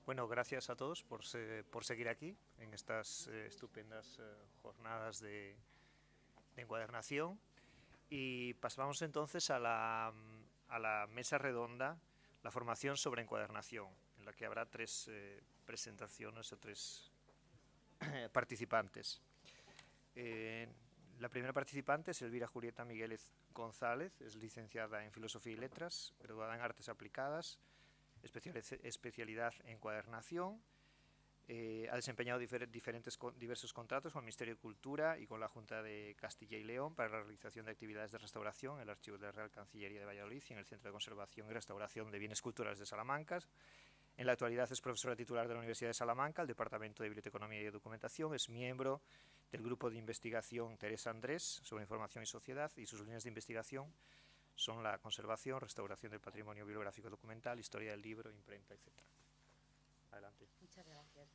Bueno, gracias a todos por seguir aquí en estas estupendas jornadas de encuadernación. Y pasamos entonces a la mesa redonda, la formación sobre encuadernación, en la que habrá tres presentaciones o tres participantes. La primera participante es Elvira Julieta Migueles González, es licenciada en Filosofía y Letras, graduada en Artes Aplicadas, especialidad en encuadernación. Ha desempeñado diversos contratos con el Ministerio de Cultura y con la Junta de Castilla y León para la realización de actividades de restauración en el Archivo de la Real Cancillería de Valladolid y en el Centro de Conservación y Restauración de Bienes Culturales de Salamanca. En la actualidad es profesora titular de la Universidad de Salamanca, el Departamento de Biblioteconomía y Documentación. Es miembro del grupo de investigación Teresa Andrés sobre información y sociedad, y sus líneas de investigación son la conservación, restauración del patrimonio bibliográfico documental, historia del libro, imprenta, etc. Adelante. Muchas gracias.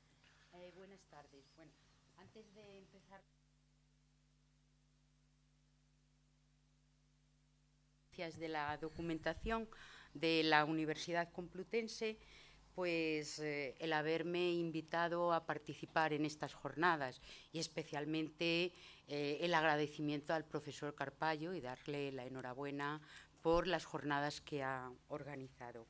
Buenas tardes. Bueno, antes de empezar de la documentación de la Universidad Complutense, pues el haberme invitado a participar en estas jornadas y especialmente el agradecimiento al profesor Carpallo y darle la enhorabuena por las jornadas que ha organizado.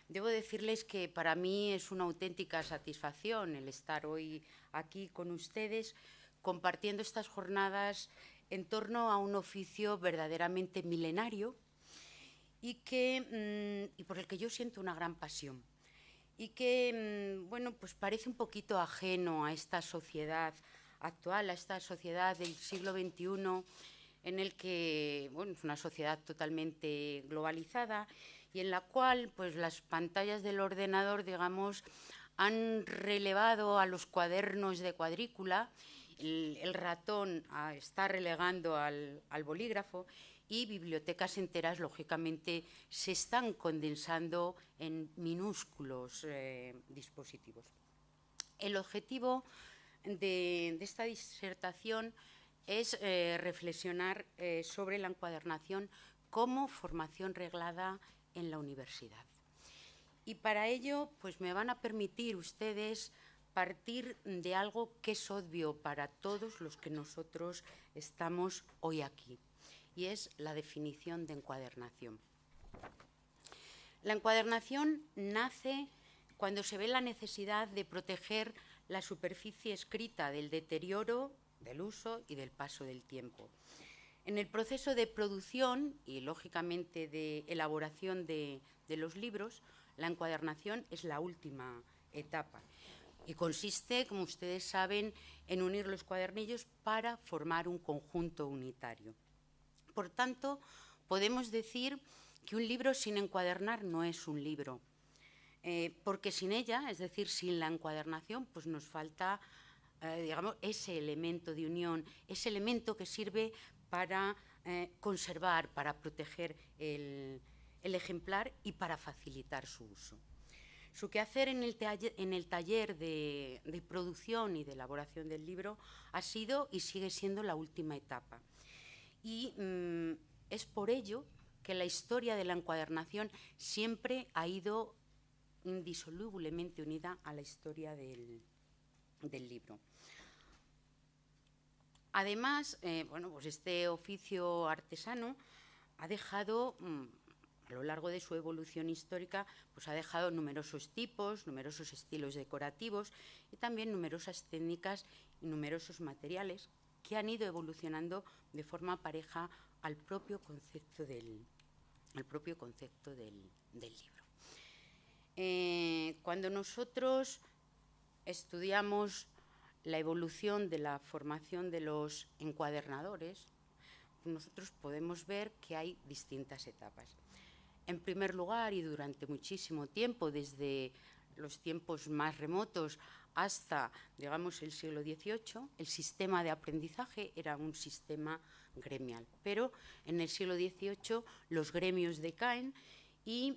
Debo decirles que para mí es una auténtica satisfacción el estar hoy aquí con ustedes compartiendo estas jornadas en torno a un oficio verdaderamente milenario y por el que yo siento una gran pasión y que, bueno, pues parece un poquito ajeno a esta sociedad actual, a esta sociedad del siglo XXI, en el que, bueno, es una sociedad totalmente globalizada y en la cual, pues, las pantallas del ordenador, digamos, han relevado a los cuadernos de cuadrícula, el ratón está relegando al bolígrafo y bibliotecas enteras, lógicamente, se están condensando en minúsculos dispositivos. El objetivo de esta disertación es reflexionar sobre la encuadernación como formación reglada en la universidad. Y para ello, pues me van a permitir ustedes partir de algo que es obvio para todos los que nosotros estamos hoy aquí, y es la definición de encuadernación. La encuadernación nace cuando se ve la necesidad de proteger la superficie escrita del deterioro, del uso y del paso del tiempo. En el proceso de producción y, lógicamente, de elaboración de los libros, la encuadernación es la última etapa y consiste, como ustedes saben, en unir los cuadernillos para formar un conjunto unitario. Por tanto, podemos decir que un libro sin encuadernar no es un libro, porque sin ella, es decir, sin la encuadernación, pues nos falta, digamos, ese elemento de unión, ese elemento que sirve para conservar, para proteger el ejemplar y para facilitar su uso. Su quehacer en el taller de producción y de elaboración del libro ha sido y sigue siendo la última etapa. Y es por ello que la historia de la encuadernación siempre ha ido indisolublemente unida a la historia del libro. Además, bueno, pues este oficio artesano ha dejado, a lo largo de su evolución histórica, pues ha dejado numerosos tipos, numerosos estilos decorativos y también numerosas técnicas y numerosos materiales que han ido evolucionando de forma pareja al propio concepto del libro. Cuando nosotros estudiamos la evolución de la formación de los encuadernadores, nosotros podemos ver que hay distintas etapas. En primer lugar, y durante muchísimo tiempo, desde los tiempos más remotos hasta, digamos, el siglo XVIII, el sistema de aprendizaje era un sistema gremial. Pero en el siglo XVIII los gremios decaen y,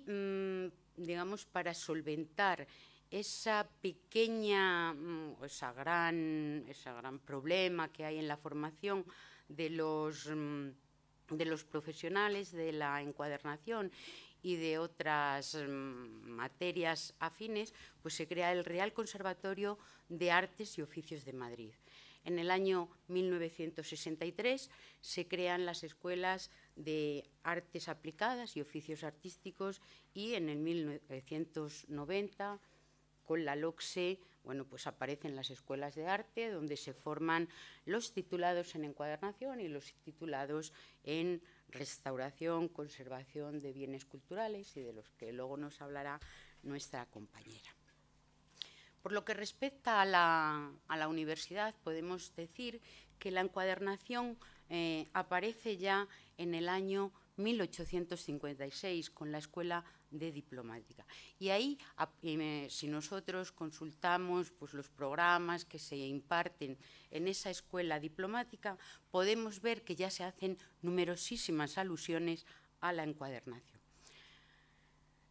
digamos, para solventar esa pequeña, esa gran problema que hay en la formación de los profesionales de la encuadernación y de otras materias afines, pues se crea el Real Conservatorio de Artes y Oficios de Madrid. En el año 1963 se crean las escuelas de artes aplicadas y oficios artísticos, y en el 1990, con la LOCSE, bueno, pues aparecen las escuelas de arte, donde se forman los titulados en encuadernación y los titulados en restauración, conservación de bienes culturales, y de los que luego nos hablará nuestra compañera. Por lo que respecta a la universidad, podemos decir que la encuadernación aparece ya en el año 1856 con la Escuela de Diplomática. Y ahí, si nosotros consultamos pues, los programas que se imparten en esa escuela diplomática, podemos ver que ya se hacen numerosísimas alusiones a la encuadernación.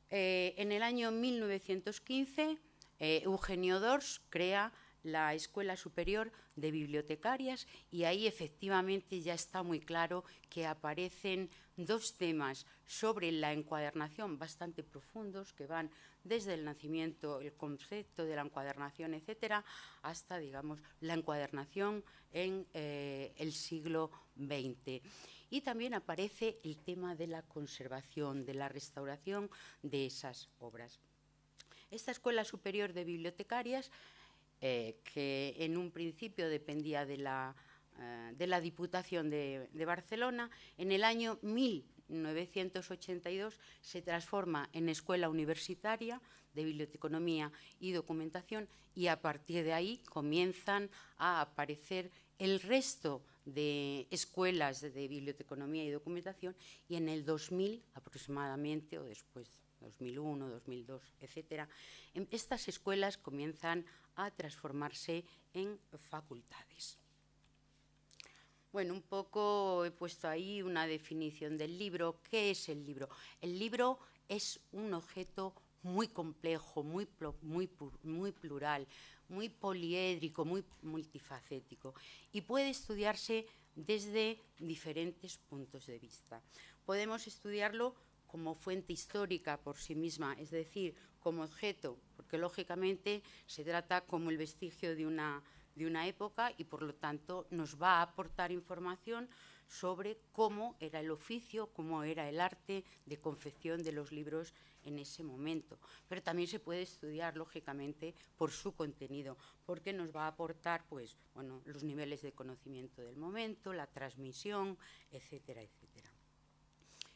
En el año 1915, Eugenio d'Ors crea la Escuela Superior de Bibliotecarias, y ahí efectivamente ya está muy claro que aparecen dos temas sobre la encuadernación bastante profundos, que van desde el nacimiento, el concepto de la encuadernación, etcétera, hasta, digamos, la encuadernación en el siglo XX. Y también aparece el tema de la conservación, de la restauración de esas obras. Esta Escuela Superior de Bibliotecarias, que en un principio dependía de la Diputación de Barcelona, en el año 1982 se transforma en Escuela Universitaria de Biblioteconomía y Documentación, y a partir de ahí comienzan a aparecer el resto de escuelas de biblioteconomía y documentación, y en el 2000 aproximadamente, o después 2001, 2002, etcétera, estas escuelas comienzan a transformarse en facultades. Bueno, un poco he puesto ahí una definición del libro. ¿Qué es el libro? El libro es un objeto muy complejo, muy plural, muy poliédrico, muy multifacético, y puede estudiarse desde diferentes puntos de vista. Podemos estudiarlo como fuente histórica por sí misma, es decir, como objeto, porque lógicamente se trata como el vestigio de una época, y por lo tanto nos va a aportar información sobre cómo era el oficio, cómo era el arte de confección de los libros en ese momento. Pero también se puede estudiar, lógicamente, por su contenido, porque nos va a aportar pues, bueno, los niveles de conocimiento del momento, la transmisión, etcétera, etcétera.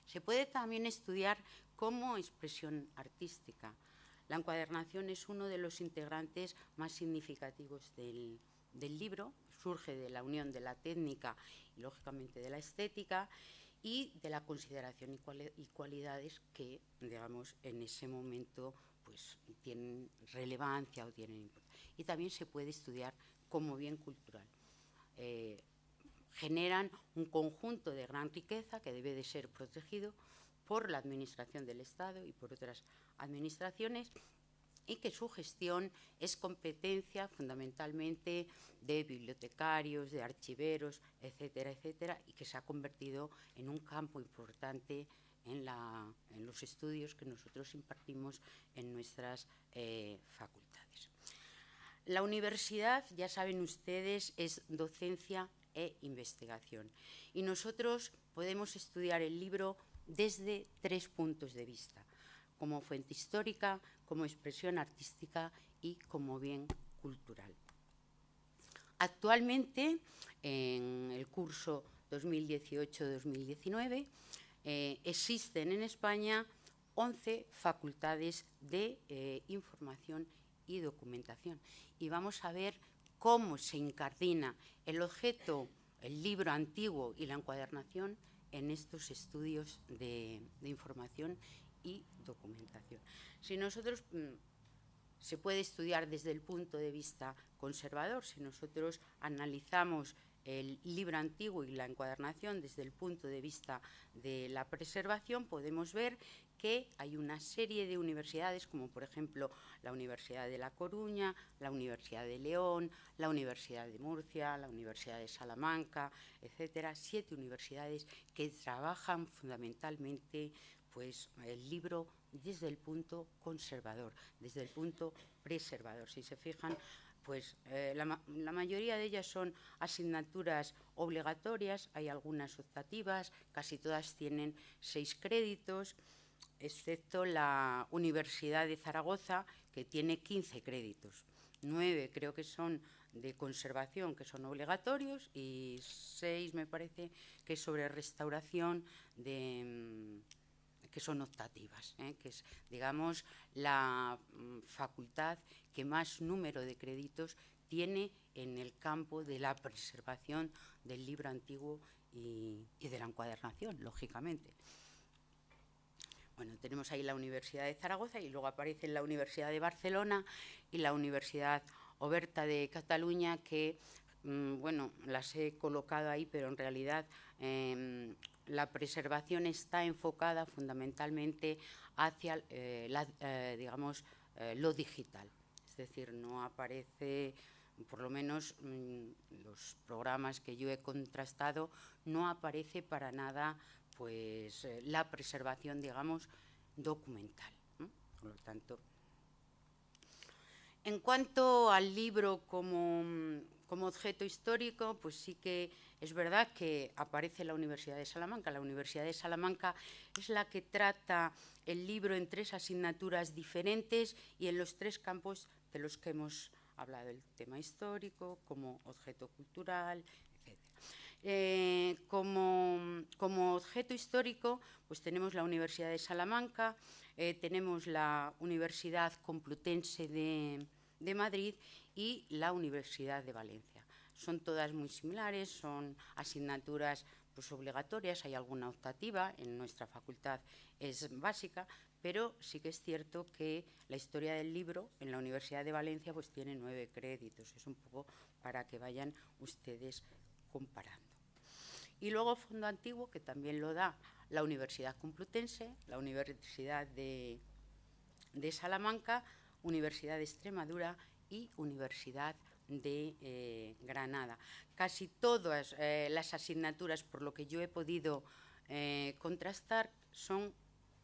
Se puede también estudiar como expresión artística. La encuadernación es uno de los integrantes más significativos del libro, surge de la unión de la técnica y, lógicamente, de la estética, y de la consideración y cualidades que, digamos, en ese momento pues, tienen relevancia o tienen importancia. Y también se puede estudiar como bien cultural. Generan un conjunto de gran riqueza que debe de ser protegido por la Administración del Estado y por otras administraciones, y que su gestión es competencia fundamentalmente de bibliotecarios, de archiveros, etcétera, etcétera, y que se ha convertido en un campo importante en los estudios que nosotros impartimos en nuestras facultades. La universidad, ya saben ustedes, es docencia e investigación, y nosotros podemos estudiar el libro desde tres puntos de vista: como fuente histórica, como expresión artística y como bien cultural. Actualmente, en el curso 2018-2019, existen en España 11 facultades de información y documentación, y vamos a ver cómo se incardina el objeto, el libro antiguo y la encuadernación en estos estudios de información y documentación. Si nosotros se puede estudiar desde el punto de vista conservador. Si nosotros analizamos el libro antiguo y la encuadernación desde el punto de vista de la preservación, podemos ver que hay una serie de universidades, como por ejemplo la Universidad de La Coruña, la Universidad de León, la Universidad de Murcia, la Universidad de Salamanca, etcétera, 7 universidades que trabajan fundamentalmente pues el libro desde el punto conservador, desde el punto preservador. Si se fijan, pues la mayoría de ellas son asignaturas obligatorias, hay algunas optativas, casi todas tienen 6 créditos, excepto la Universidad de Zaragoza, que tiene 15 créditos. 9 creo que son de conservación, que son obligatorios, y 6 me parece que es sobre restauración, que son optativas, que es, digamos, la facultad que más número de créditos tiene en el campo de la preservación del libro antiguo y de la encuadernación, lógicamente. Bueno, tenemos ahí la Universidad de Zaragoza y luego aparecen la Universidad de Barcelona y la Universidad Oberta de Cataluña, que, bueno, las he colocado ahí, pero en realidad la preservación está enfocada fundamentalmente hacia, digamos, lo digital. Es decir, no aparece, por lo menos los programas que yo he contrastado, no aparece para nada pues la preservación, digamos, documental, ¿no? Por lo tanto, en cuanto al libro como objeto histórico, pues sí que es verdad que aparece la Universidad de Salamanca. La Universidad de Salamanca es la que trata el libro en 3 asignaturas diferentes y en los 3 campos de los que hemos hablado, el tema histórico, como objeto cultural, etc. Como objeto histórico, pues tenemos la Universidad de Salamanca, tenemos la Universidad Complutense de Madrid y la Universidad de Valencia. Son todas muy similares, son asignaturas pues, obligatorias, hay alguna optativa, en nuestra facultad es básica, pero sí que es cierto que la historia del libro en la Universidad de Valencia pues, tiene 9 créditos, es un poco para que vayan ustedes comparando. Y luego Fondo Antiguo, que también lo da la Universidad Complutense, la Universidad de Salamanca, Universidad de Extremadura y Universidad de Granada. Casi todas las asignaturas, por lo que yo he podido contrastar, son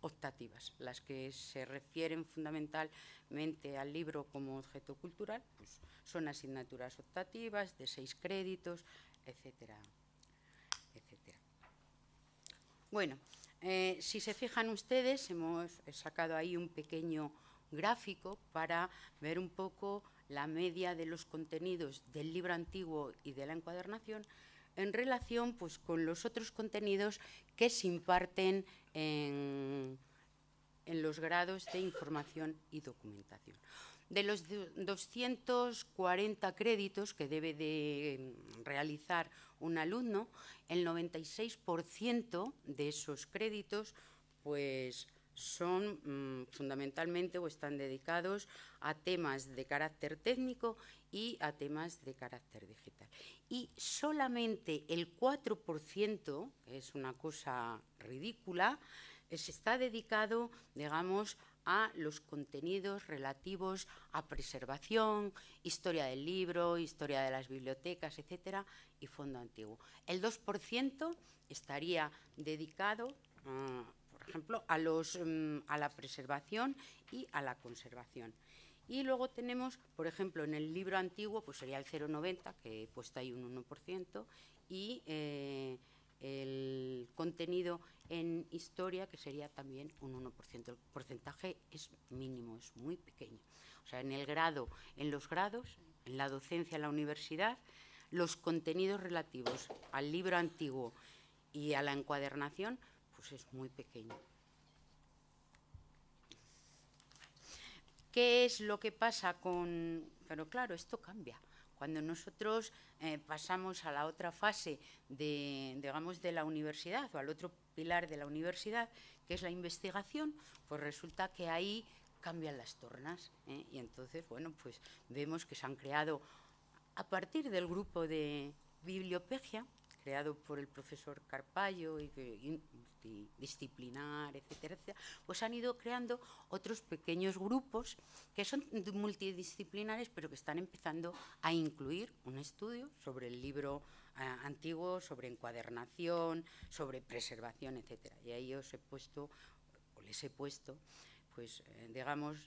optativas. Las que se refieren fundamentalmente al libro como objeto cultural, pues son asignaturas optativas de 6 créditos, etcétera, etcétera. Bueno, si se fijan ustedes, hemos sacado ahí un pequeño gráfico para ver un poco la media de los contenidos del libro antiguo y de la encuadernación en relación pues, con los otros contenidos que se imparten en los grados de información y documentación. De los 240 créditos que debe de realizar un alumno, el 96% de esos créditos pues, son fundamentalmente o están dedicados a temas de carácter técnico y a temas de carácter digital. Y solamente el 4%, que es una cosa ridícula, está dedicado, digamos, a los contenidos relativos a preservación, historia del libro, historia de las bibliotecas, etcétera, y Fondo Antiguo. El 2% estaría dedicado, por ejemplo, a la preservación y a la conservación. Y luego tenemos, por ejemplo, en el libro antiguo, pues sería el 0,90, que he puesto ahí un 1%, y el contenido en historia, que sería también un 1%. El porcentaje es mínimo, es muy pequeño. O sea, en los grados, en la docencia en la universidad, los contenidos relativos al libro antiguo y a la encuadernación, pues es muy pequeño. ¿Qué es lo que pasa con...? Pero claro, esto cambia. Cuando nosotros pasamos a la otra fase digamos, de la universidad o al otro pilar de la universidad, que es la investigación, pues resulta que ahí cambian las tornas, ¿eh? Y entonces, bueno, pues vemos que se han creado, a partir del grupo de bibliopegia, creado por el profesor Carpallo y disciplinar, etcétera, etcétera, pues han ido creando otros pequeños grupos que son multidisciplinares, pero que están empezando a incluir un estudio sobre el libro antiguo, sobre encuadernación, sobre preservación, etcétera. Y ahí os he puesto o les he puesto, pues digamos,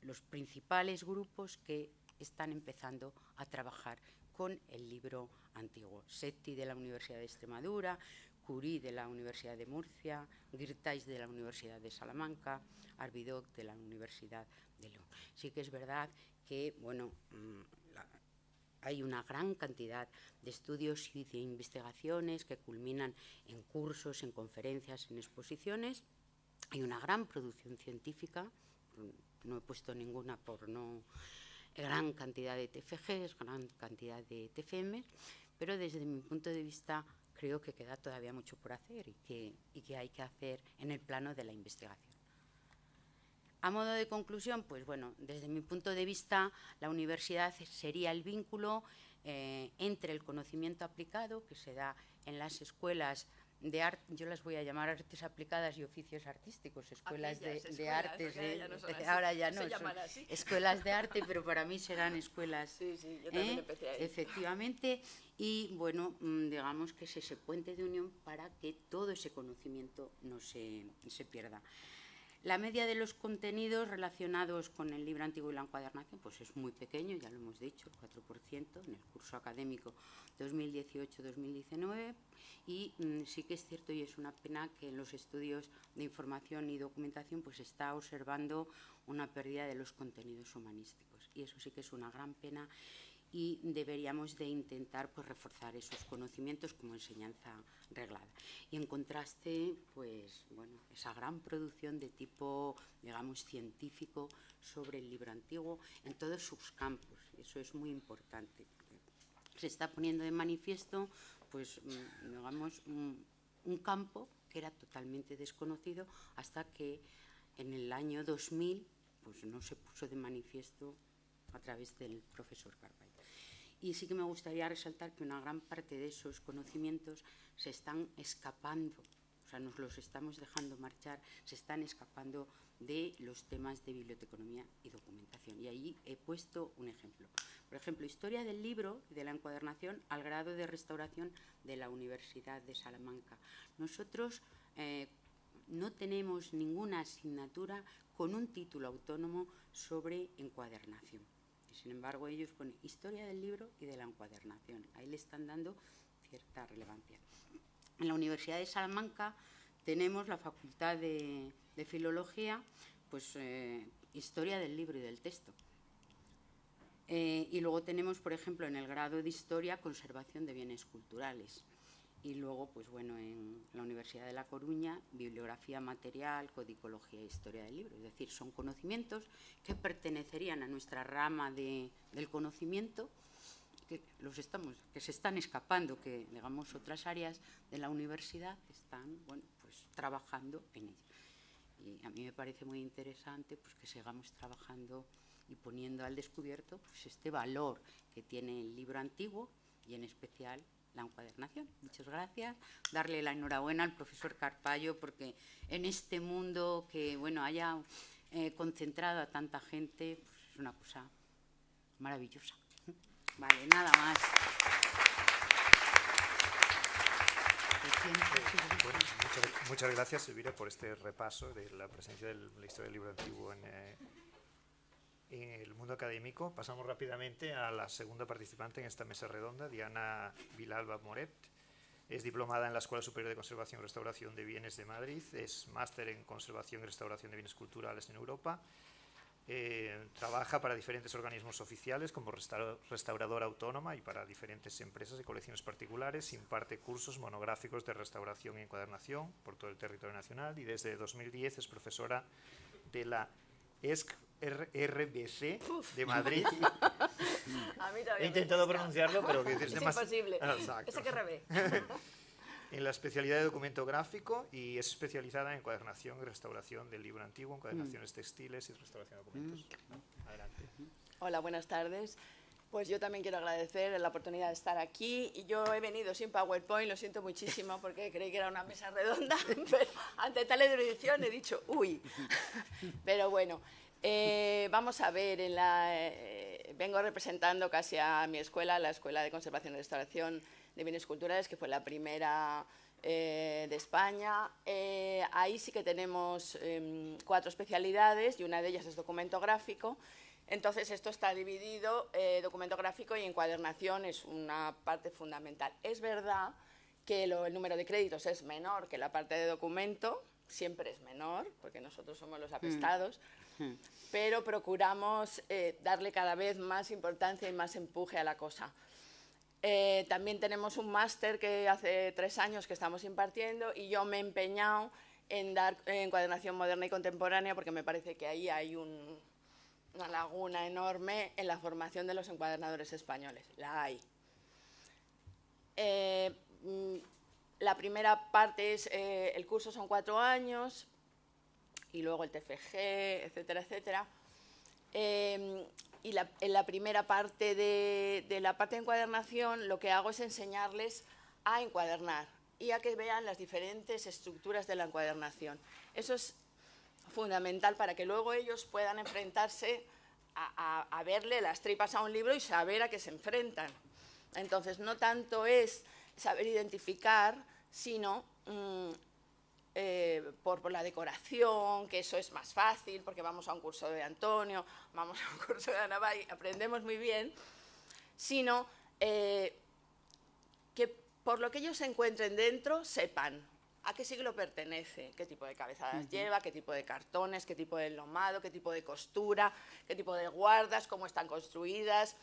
los principales grupos que están empezando a trabajar con el libro antiguo. SETI de la Universidad de Extremadura, Curie de la Universidad de Murcia, Girtais de la Universidad de Salamanca, Arvidoc de la Universidad de León. Sí que es verdad que, bueno, hay una gran cantidad de estudios y de investigaciones que culminan en cursos, en conferencias, en exposiciones. Hay una gran producción científica, no he puesto ninguna por no... gran cantidad de TFGs, gran cantidad de TFMs, pero desde mi punto de vista creo que queda todavía mucho por hacer y que hay que hacer en el plano de la investigación. A modo de conclusión, pues bueno, desde mi punto de vista, la universidad sería el vínculo entre el conocimiento aplicado que se da en las escuelas de arte, yo las voy a llamar artes aplicadas y oficios artísticos, escuelas de artes, ahora ya no, son escuelas de arte, pero para mí serán escuelas, sí, yo también empecé ahí. Efectivamente, y bueno, digamos que es ese puente de unión para que todo ese conocimiento no se pierda. La media de los contenidos relacionados con el libro antiguo y la encuadernación pues es muy pequeño, ya lo hemos dicho, el 4% en el curso académico 2018-2019 y sí que es cierto y es una pena que en los estudios de información y documentación pues se está observando una pérdida de los contenidos humanísticos y eso sí que es una gran pena y deberíamos de intentar pues, reforzar esos conocimientos como enseñanza reglada. Y en contraste, pues, bueno, esa gran producción de tipo, digamos, científico sobre el libro antiguo en todos sus campos. Eso es muy importante. Se está poniendo de manifiesto, pues, digamos, un campo que era totalmente desconocido hasta que en el año 2000 pues, no se puso de manifiesto a través del profesor Carballo. Y sí que me gustaría resaltar que una gran parte de esos conocimientos se están escapando, o sea, nos los estamos dejando marchar, se están escapando de los temas de biblioteconomía y documentación. Y ahí he puesto un ejemplo. Por ejemplo, Historia del libro y de la encuadernación al grado de restauración de la Universidad de Salamanca. Nosotros no tenemos ninguna asignatura con un título autónomo sobre encuadernación. Sin embargo, ellos ponen Historia del libro y de la encuadernación. Ahí le están dando cierta relevancia. En la Universidad de Salamanca tenemos la Facultad de Filología, pues Historia del libro y del texto. Y luego tenemos, por ejemplo, en el grado de Historia, Conservación de bienes culturales. Y luego, pues bueno, en la Universidad de La Coruña, Bibliografía material, Codicología e Historia del libro. Es decir, son conocimientos que pertenecerían a nuestra rama del conocimiento, que se están escapando, que digamos otras áreas de la universidad están, bueno, pues trabajando en ello. Y a mí me parece muy interesante pues, que sigamos trabajando y poniendo al descubierto pues, este valor que tiene el libro antiguo y en especial la encuadernación. Muchas gracias. Darle la enhorabuena al profesor Carballo porque en este mundo que bueno haya concentrado a tanta gente pues es una cosa maravillosa. Vale, nada más. Bueno, muchas gracias, Elvira, por este repaso de la presencia de la historia del libro antiguo en el mundo académico. Pasamos rápidamente a la segunda participante en esta mesa redonda, Diana Vilalba Moret. Es diplomada en la Escuela Superior de Conservación y Restauración de Bienes de Madrid, es máster en Conservación y Restauración de Bienes Culturales en Europa. Trabaja para diferentes organismos oficiales como restauradora autónoma y para diferentes empresas y colecciones particulares. Imparte cursos monográficos de restauración y encuadernación por todo el territorio nacional y desde 2010 es profesora de la ESC-RBC de Madrid. A mí he intentado pronunciarlo, pero que es imposible. Exacto. ESC-RB. En la especialidad de documento gráfico y es especializada en encuadernación y restauración del libro antiguo, encuadernaciones textiles y restauración de documentos. Adelante. Hola, buenas tardes. Pues yo también quiero agradecer la oportunidad de estar aquí. Y yo he venido sin PowerPoint, lo siento muchísimo porque creí que era una mesa redonda, pero ante tal erudición he dicho, uy. Pero bueno, vamos a ver, vengo representando casi a mi escuela, la Escuela de Conservación y Restauración de Bienes Culturales, que fue la primera de España. Ahí sí que tenemos 4 especialidades y una de ellas es documento gráfico. Entonces, esto está dividido, documento gráfico y encuadernación es una parte fundamental. Es verdad que el número de créditos es menor que la parte de documento, siempre es menor, porque nosotros somos los apestados, pero procuramos darle cada vez más importancia y más empuje a la cosa. También tenemos un máster que hace 3 años que estamos impartiendo y yo me he empeñado en dar encuadernación moderna y contemporánea porque me parece que ahí hay una laguna enorme en la formación de los encuadernadores españoles. La hay. La primera parte es, el curso son 4 años y luego el TFG, etcétera, etcétera. En la primera parte de la parte de encuadernación lo que hago es enseñarles a encuadernar y a que vean las diferentes estructuras de la encuadernación. Eso es fundamental para que luego ellos puedan enfrentarse a verle las tripas a un libro y saber a qué se enfrentan. Entonces, no tanto es saber identificar, sino por la decoración, que eso es más fácil, porque vamos a un curso de Antonio, vamos a un curso de Ana Bay, aprendemos muy bien, sino que por lo que ellos se encuentren dentro, sepan a qué siglo pertenece, qué tipo de cabezadas lleva, qué tipo de cartones, qué tipo de enlomado, qué tipo de costura, qué tipo de guardas, cómo están construidas.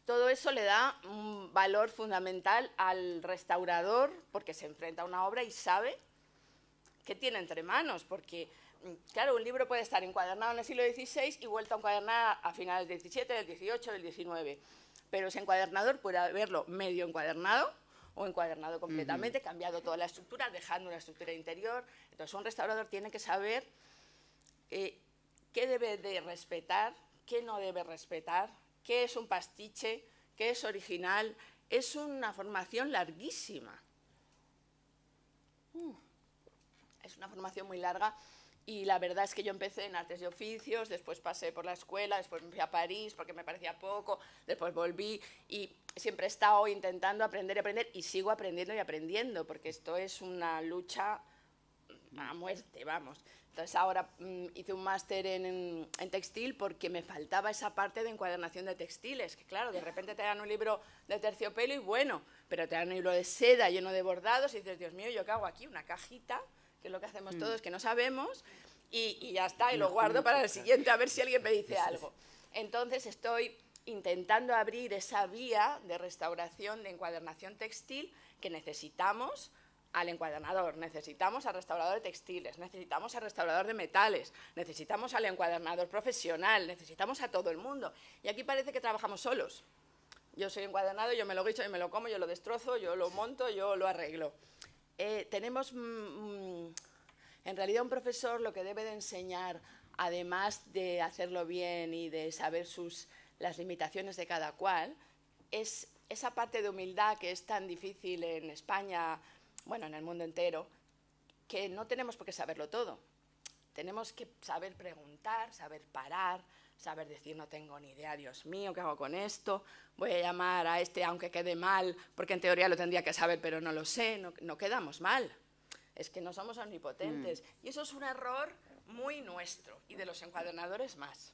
Todo eso le da un valor fundamental al restaurador porque se enfrenta a una obra y sabe qué tiene entre manos, porque, claro, un libro puede estar encuadernado en el siglo XVI y vuelto a encuadernar a finales del XVII, del XVIII, del XIX, pero ese encuadernador puede haberlo medio encuadernado o encuadernado completamente, cambiado toda la estructura, dejando una estructura interior. Entonces, un restaurador tiene que saber qué debe de respetar, qué no debe respetar, qué es un pastiche, qué es original. Es una formación larguísima. Es una formación muy larga y la verdad es que yo empecé en artes y oficios, después pasé por la escuela, después me fui a París porque me parecía poco, después volví y siempre he estado intentando aprender y aprender y sigo aprendiendo y aprendiendo porque esto es una lucha a muerte, vamos. Entonces ahora hice un máster en textil porque me faltaba esa parte de encuadernación de textiles, que claro, de repente te dan un libro de terciopelo y bueno, pero te dan un libro de seda lleno de bordados y dices, Dios mío, ¿yo qué hago aquí? Una cajita, que es lo que hacemos todos, que no sabemos, y ya está, y lo guardo para el siguiente, a ver si alguien me dice algo. Entonces estoy intentando abrir esa vía de restauración, de encuadernación textil que necesitamos al encuadernador, necesitamos al restaurador de textiles, necesitamos al restaurador de metales, necesitamos al encuadernador profesional, necesitamos a todo el mundo. Y aquí parece que trabajamos solos. Yo soy encuadernado, yo me lo guiso, yo me lo como, yo lo destrozo, yo lo monto, yo lo arreglo. Tenemos, en realidad, un profesor lo que debe de enseñar, además de hacerlo bien y de saber las limitaciones de cada cual, es esa parte de humildad que es tan difícil en España, bueno, en el mundo entero, que no tenemos por qué saberlo todo. Tenemos que saber preguntar, saber parar, saber decir, no tengo ni idea, Dios mío, ¿qué hago con esto? Voy a llamar a este aunque quede mal, porque en teoría lo tendría que saber, pero no lo sé, no quedamos mal. Es que no somos omnipotentes. Y eso es un error muy nuestro, y de los encuadernadores más.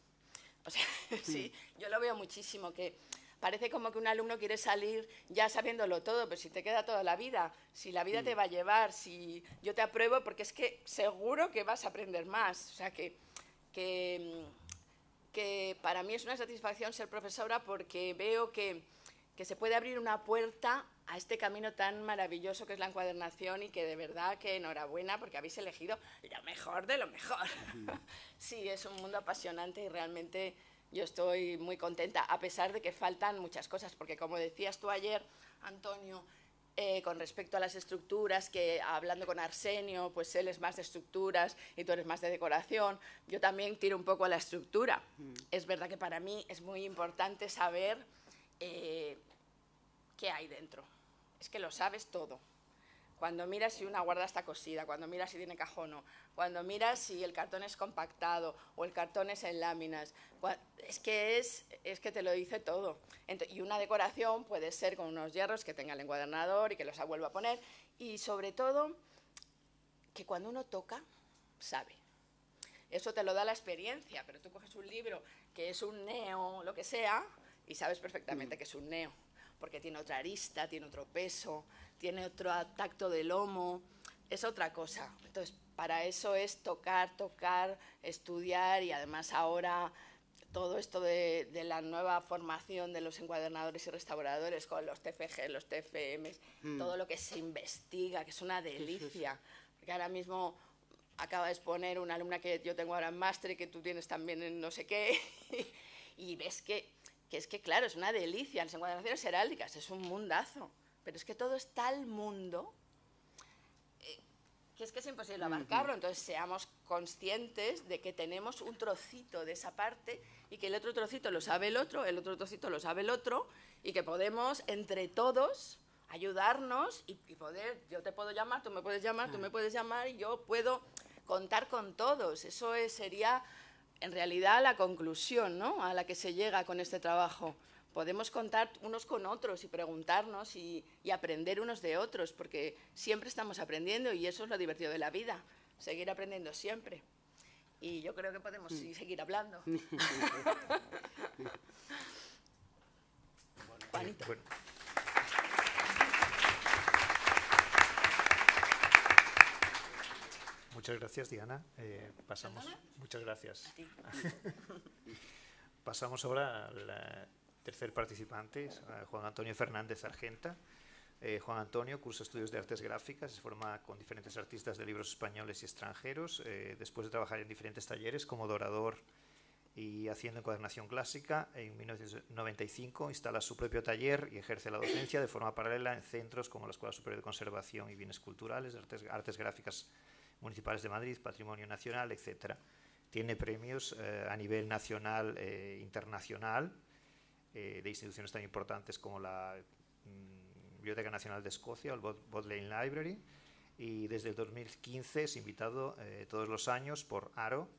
O sea, sí, yo lo veo muchísimo, que parece como que un alumno quiere salir ya sabiéndolo todo, pero si te queda toda la vida, si la vida te va a llevar, si yo te apruebo, porque es que seguro que vas a aprender más. O sea, que para mí es una satisfacción ser profesora porque veo que se puede abrir una puerta a este camino tan maravilloso que es la encuadernación y que de verdad que enhorabuena porque habéis elegido lo mejor de lo mejor. Sí, es un mundo apasionante y realmente yo estoy muy contenta, a pesar de que faltan muchas cosas, porque como decías tú ayer, Antonio, con respecto a las estructuras, que hablando con Arsenio, pues él es más de estructuras y tú eres más de decoración, yo también tiro un poco a la estructura. Es verdad que para mí es muy importante saber qué hay dentro. Es que lo sabes todo. cuando miras si una guarda está cosida, cuando miras si tiene cajón o no, cuando miras si el cartón es compactado o el cartón es en láminas, es que te lo dice todo. Y una decoración puede ser con unos hierros que tenga el encuadernador y que los vuelva a poner, y sobre todo que cuando uno toca, sabe. Eso te lo da la experiencia, pero tú coges un libro que es un neo, lo que sea, y sabes perfectamente que es un neo, porque tiene otra arista, tiene otro peso, tiene otro tacto de lomo, es otra cosa. Entonces, para eso es tocar, estudiar, y además ahora todo esto de la nueva formación de los encuadernadores y restauradores con los TFG, los TFM, todo lo que se investiga, que es una delicia, porque ahora mismo acaba de exponer una alumna que yo tengo ahora en máster y que tú tienes también en no sé qué, y ves que es que, claro, es una delicia. Las encuadernaciones heráldicas es un mundazo, pero es que todo es tal mundo que es imposible abarcarlo. Entonces, seamos conscientes de que tenemos un trocito de esa parte y que el otro trocito lo sabe el otro trocito lo sabe el otro, y que podemos, entre todos, ayudarnos y poder, yo te puedo llamar, tú me puedes llamar, tú me puedes llamar, y yo puedo contar con todos. Eso sería, en realidad, la conclusión, ¿no?, a la que se llega con este trabajo. Podemos contar unos con otros y preguntarnos y aprender unos de otros, porque siempre estamos aprendiendo, y eso es lo divertido de la vida, seguir aprendiendo siempre. Y yo creo que podemos seguir hablando. Juanito. Bueno. Muchas gracias, Diana. Pasamos. Muchas gracias. Pasamos ahora al tercer participante, Juan Antonio Fernández Argenta. Juan Antonio cursa estudios de artes gráficas, se forma con diferentes artistas de libros españoles y extranjeros. Después de trabajar en diferentes talleres como dorador y haciendo encuadernación clásica, en 1995 instala su propio taller y ejerce la docencia de forma paralela en centros como la Escuela Superior de Conservación y Bienes Culturales, artes gráficas municipales de Madrid, Patrimonio Nacional, etc. Tiene premios a nivel nacional e internacional de instituciones tan importantes como la Biblioteca Nacional de Escocia o el Bodleian Library, y desde el 2015 es invitado todos los años por ARO,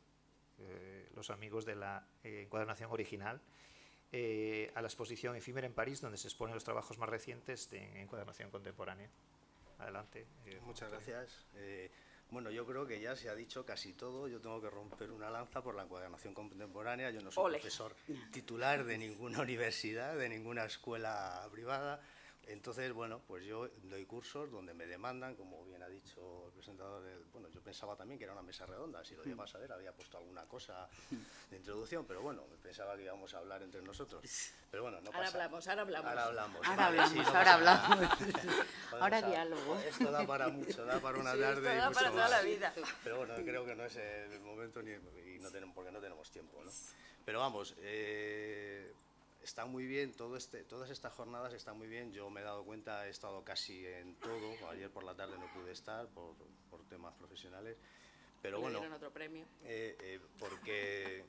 los amigos de la encuadernación original, a la exposición efímera en París, donde se exponen los trabajos más recientes de encuadernación contemporánea. Adelante. Muchas gracias. Bueno, yo creo que ya se ha dicho casi todo. Yo tengo que romper una lanza por la encuadernación contemporánea. Yo no soy profesor titular de ninguna universidad, de ninguna escuela privada. Entonces, bueno, pues yo doy cursos donde me demandan, como bien ha dicho el presentador, bueno, yo pensaba también que era una mesa redonda, si lo llevas a ver, había puesto alguna cosa de introducción, pero bueno, pensaba que íbamos a hablar entre nosotros. Pero bueno, no pasa. Ahora hablamos. Ahora diálogo. Esto da para mucho, da para una tarde. Esto da para toda la vida. Pero bueno, creo que no es el momento porque no tenemos tiempo, ¿no? Pero vamos, está muy bien, todas estas jornadas están muy bien. Yo me he dado cuenta, he estado casi en todo. Ayer por la tarde no pude estar por temas profesionales. Pero bueno, ¿le dieron otro premio? Porque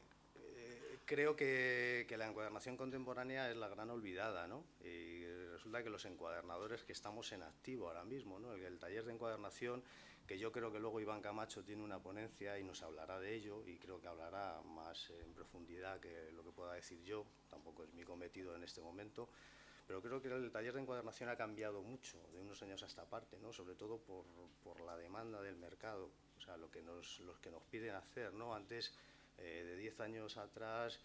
creo que la encuadernación contemporánea es la gran olvidada, ¿no? Y resulta que los encuadernadores que estamos en activo ahora mismo, ¿no? El taller de encuadernación, que yo creo que luego Iván Camacho tiene una ponencia y nos hablará de ello, y creo que hablará más en profundidad que lo que pueda decir yo. Tampoco es mi cometido en este momento, pero creo que el taller de encuadernación ha cambiado mucho de unos años a esta parte, ¿no? Sobre todo por la demanda del mercado, o sea, lo que nos piden hacer, ¿no? Antes, de 10 años atrás,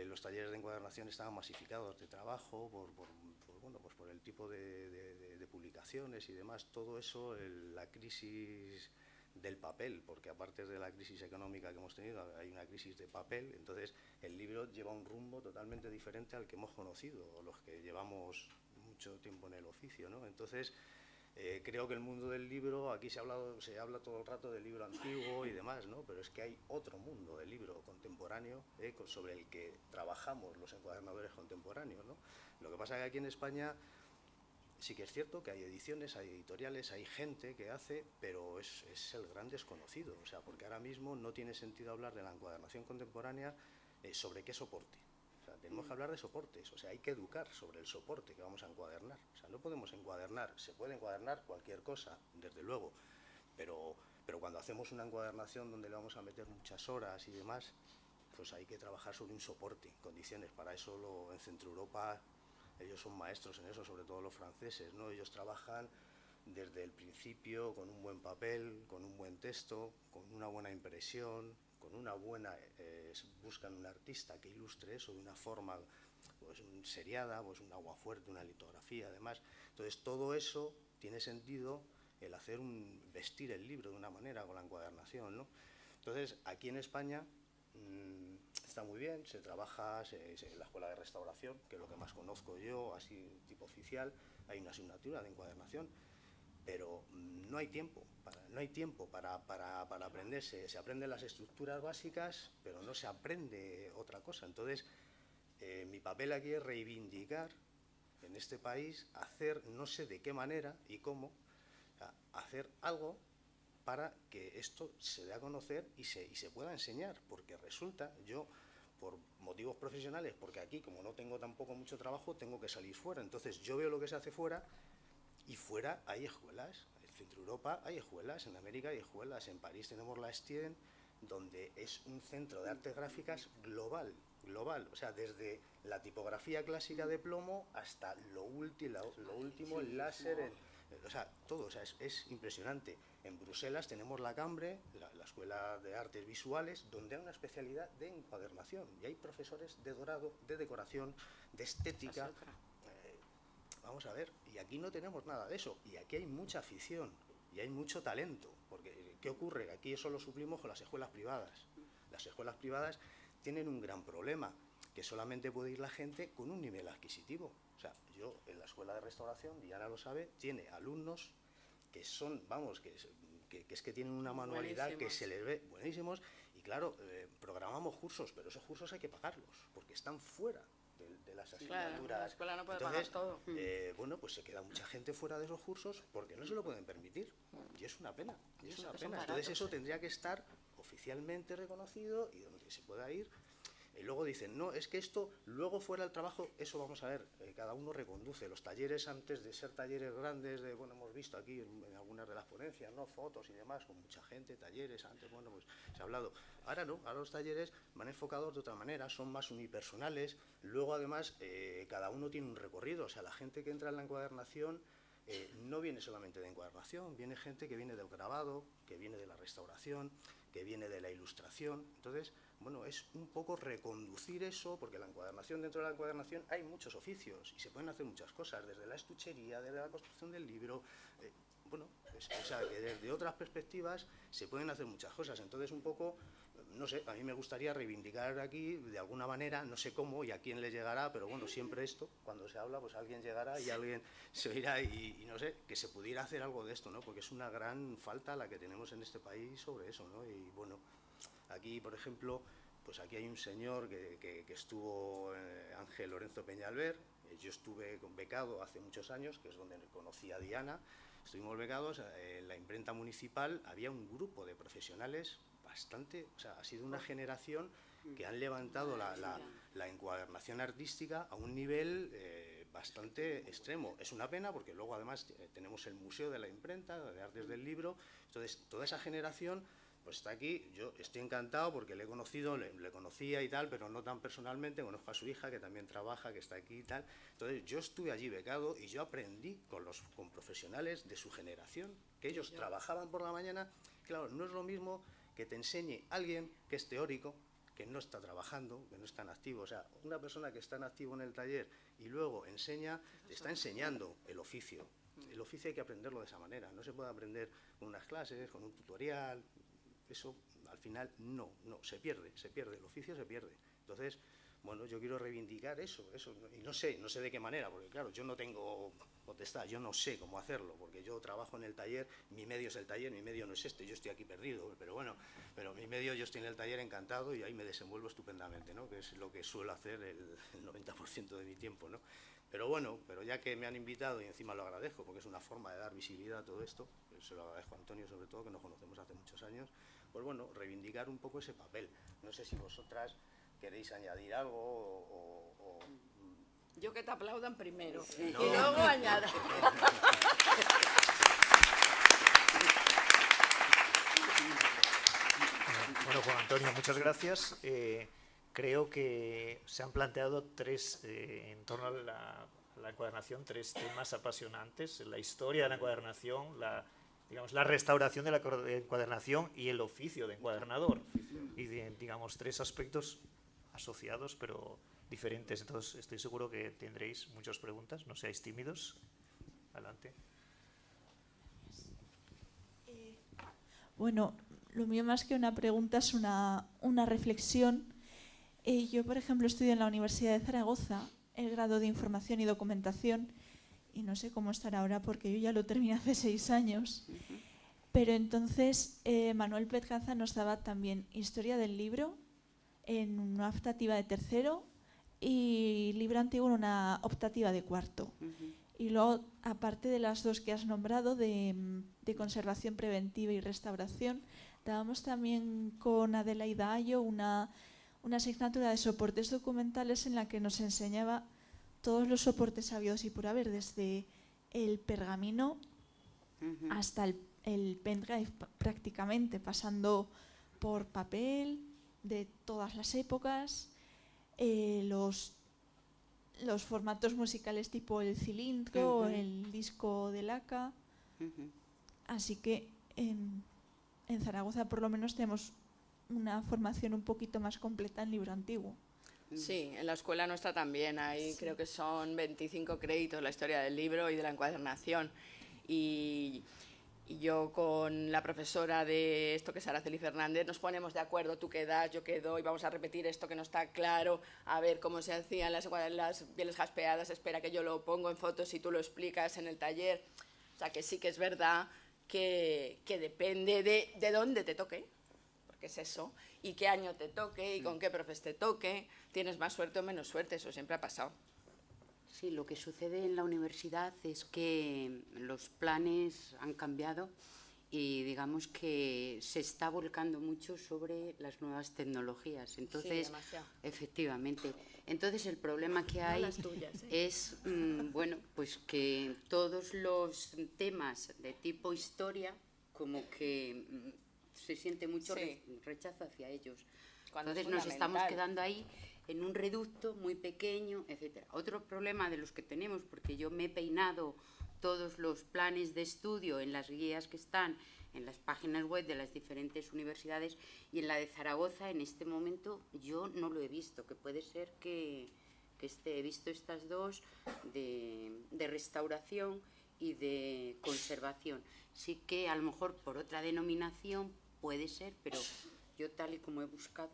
los talleres de encuadernación estaban masificados de trabajo por el tipo de publicaciones y demás. Todo eso, la crisis del papel, porque aparte de la crisis económica que hemos tenido, hay una crisis de papel. Entonces el libro lleva un rumbo totalmente diferente al que hemos conocido los que llevamos mucho tiempo en el oficio, ¿no? Entonces creo que el mundo del libro, aquí se habla todo el rato del libro antiguo y demás, ¿no? Pero es que hay otro mundo del libro contemporáneo sobre el que trabajamos los encuadernadores contemporáneos, ¿no? Lo que pasa es que aquí en España sí que es cierto que hay ediciones, hay editoriales, hay gente que hace, pero es el gran desconocido. O sea, porque ahora mismo no tiene sentido hablar de la encuadernación contemporánea sobre qué soporte. O sea, tenemos que hablar de soportes, o sea, hay que educar sobre el soporte que vamos a encuadernar. O sea, no podemos encuadernar, se puede encuadernar cualquier cosa, desde luego, pero cuando hacemos una encuadernación donde le vamos a meter muchas horas y demás, pues hay que trabajar sobre un soporte, condiciones. Para eso en Centro Europa ellos son maestros en eso, sobre todo los franceses, ¿no? Ellos trabajan desde el principio con un buen papel, con un buen texto, con una buena impresión, con una buena... buscan un artista que ilustre eso de una forma pues, seriada, pues un aguafuerte, una litografía, además. Entonces, todo eso tiene sentido el vestir el libro de una manera con la encuadernación, ¿no? Entonces, aquí en España está muy bien, se trabaja en la Escuela de Restauración, que es lo que más conozco yo, así tipo oficial, hay una asignatura de encuadernación, pero no hay tiempo para aprenderse. Se aprenden las estructuras básicas, pero no se aprende otra cosa. Entonces, mi papel aquí es reivindicar en este país, hacer, no sé de qué manera y cómo, o sea, hacer algo para que esto se dé a conocer y se pueda enseñar, porque resulta, yo, por motivos profesionales, porque aquí, como no tengo tampoco mucho trabajo, tengo que salir fuera. Entonces, yo veo lo que se hace fuera, y fuera hay escuelas. En Centro Europa hay escuelas, en América hay escuelas, en París tenemos la Stien, donde es un centro de artes gráficas global, o sea, desde la tipografía clásica de plomo hasta lo último, el láser, o sea, todo, o sea, es impresionante. En Bruselas tenemos la Cambre, la Escuela de Artes Visuales, donde hay una especialidad de encuadernación, y hay profesores de dorado, de decoración, de estética. Vamos a ver, y aquí no tenemos nada de eso, y aquí hay mucha afición, y hay mucho talento, porque ¿qué ocurre? Aquí eso lo suplimos con las escuelas privadas. Las escuelas privadas tienen un gran problema, que solamente puede ir la gente con un nivel adquisitivo. O sea, yo en la Escuela de Restauración, Diana lo sabe, tiene alumnos que son, vamos, que es que tienen una manualidad buenísimos, que se les ve buenísimos, y claro, programamos cursos, pero esos cursos hay que pagarlos, porque están fuera de las asignaturas. Claro, la escuela no puede pagar todo. Bueno, pues se queda mucha gente fuera de esos cursos porque no se lo pueden permitir, y es una pena, es una pena. Entonces eso tendría que estar oficialmente reconocido y donde se pueda ir. Y luego dicen, no, es que esto, luego fuera del trabajo, eso vamos a ver, cada uno reconduce. Los talleres, antes de ser talleres grandes, bueno, hemos visto aquí en algunas de las ponencias, ¿no? Fotos y demás, con mucha gente, talleres, antes, bueno, pues se ha hablado. Ahora no, ahora los talleres van enfocados de otra manera, son más unipersonales. Luego, además, cada uno tiene un recorrido, o sea, la gente que entra en la encuadernación no viene solamente de encuadernación, viene gente que viene del grabado, que viene de la restauración, que viene de la ilustración. Entonces, bueno, es un poco reconducir eso, porque la encuadernación, dentro de la encuadernación hay muchos oficios y se pueden hacer muchas cosas, desde la estuchería, desde la construcción del libro, bueno, o sea, que desde otras perspectivas se pueden hacer muchas cosas. Entonces, un poco, no sé, a mí me gustaría reivindicar aquí, de alguna manera, no sé cómo y a quién le llegará, pero bueno, siempre esto, cuando se habla, pues alguien llegará y alguien se oirá y no sé, que se pudiera hacer algo de esto, ¿no? Porque es una gran falta la que tenemos en este país sobre eso, ¿no? Y bueno, aquí, por ejemplo, pues aquí hay un señor que estuvo, Ángel Lorenzo Peñalver. Yo estuve becado hace muchos años, que es donde conocí a Diana. Estuvimos becados, en la imprenta municipal había un grupo de profesionales bastante, o sea, ha sido una generación que han levantado la encuadernación artística a un nivel bastante extremo. Es una pena porque luego además tenemos el Museo de la Imprenta, de Artes del Libro. Entonces, toda esa generación pues está aquí. Yo estoy encantado porque le he conocido, le conocía y tal, pero no tan personalmente. Conozco a su hija, que también trabaja, que está aquí y tal. Entonces, yo estuve allí becado y yo aprendí con profesionales de su generación, que ellos trabajaban por la mañana. Claro, no es lo mismo que te enseñe alguien que es teórico, que no está trabajando, que no está en activo. O sea, una persona que está en activo en el taller y luego enseña, te está enseñando el oficio. El oficio hay que aprenderlo de esa manera. No se puede aprender con unas clases, con un tutorial. Eso al final no, se pierde, el oficio se pierde. Entonces, bueno, yo quiero reivindicar eso, y no sé de qué manera, porque claro, yo no tengo potestad, yo no sé cómo hacerlo, porque yo trabajo en el taller, mi medio es el taller, mi medio no es este, yo estoy aquí perdido, pero bueno, pero mi medio, yo estoy en el taller encantado y ahí me desenvuelvo estupendamente, ¿no? Que es lo que suelo hacer el 90% de mi tiempo, ¿no? Pero bueno, pero ya que me han invitado y encima lo agradezco, porque es una forma de dar visibilidad a todo esto, se lo agradezco a Antonio sobre todo, que nos conocemos hace muchos años, pues bueno, reivindicar un poco ese papel. No sé si vosotras ¿Queréis añadir algo? Yo que te aplaudan primero No. y luego añada. Bueno, Juan Antonio, muchas gracias. Creo que se han planteado en torno a la encuadernación, tres temas apasionantes: la historia de la encuadernación, la restauración de la encuadernación y el oficio de encuadernador. Y digamos, tres aspectos asociados pero diferentes. Entonces estoy seguro que tendréis muchas preguntas, no seáis tímidos. Adelante. Bueno, lo mío más que una pregunta es una reflexión. Yo, por ejemplo, estudio en la Universidad de Zaragoza el grado de Información y Documentación, y no sé cómo estará ahora porque yo ya lo terminé hace 6 años. Pero entonces Manuel Petganza nos daba también Historia del Libro en una optativa de tercero y Libro Antiguo en una optativa de cuarto. Y luego, aparte de las dos que has nombrado, de conservación preventiva y restauración, dábamos también con Adelaida Ayo una asignatura de soportes documentales en la que nos enseñaba todos los soportes habidos y por haber, desde el pergamino hasta el pendrive prácticamente, pasando por papel de todas las épocas, los formatos musicales tipo el cilindro o el disco de laca. Así que en Zaragoza por lo menos tenemos una formación un poquito más completa en libro antiguo. Sí, en la escuela nuestra también hay, sí, creo que son 25 créditos la historia del libro y de la encuadernación. Y yo con la profesora de esto, que es Araceli Fernández, nos ponemos de acuerdo, tú qué das, yo qué doy, vamos a repetir esto que no está claro, a ver cómo se hacían las pieles jaspeadas, espera que yo lo pongo en fotos y tú lo explicas en el taller. O sea que sí que es verdad que depende de dónde te toque, porque es eso, y qué año te toque y con qué profes te toque, tienes más suerte o menos suerte, eso siempre ha pasado. Sí, lo que sucede en la universidad es que los planes han cambiado y digamos que se está volcando mucho sobre las nuevas tecnologías. Entonces, sí, efectivamente. Entonces el problema que hay es bueno, pues que todos los temas de tipo historia como que se siente mucho rechazo hacia ellos. Entonces nos estamos quedando ahí en un reducto muy pequeño, etcétera. Otro problema de los que tenemos, porque yo me he peinado todos los planes de estudio en las guías que están en las páginas web de las diferentes universidades, y en la de Zaragoza en este momento yo no lo he visto, que puede ser que he visto estas dos de restauración y de conservación. Sí que a lo mejor por otra denominación puede ser, pero yo tal y como he buscado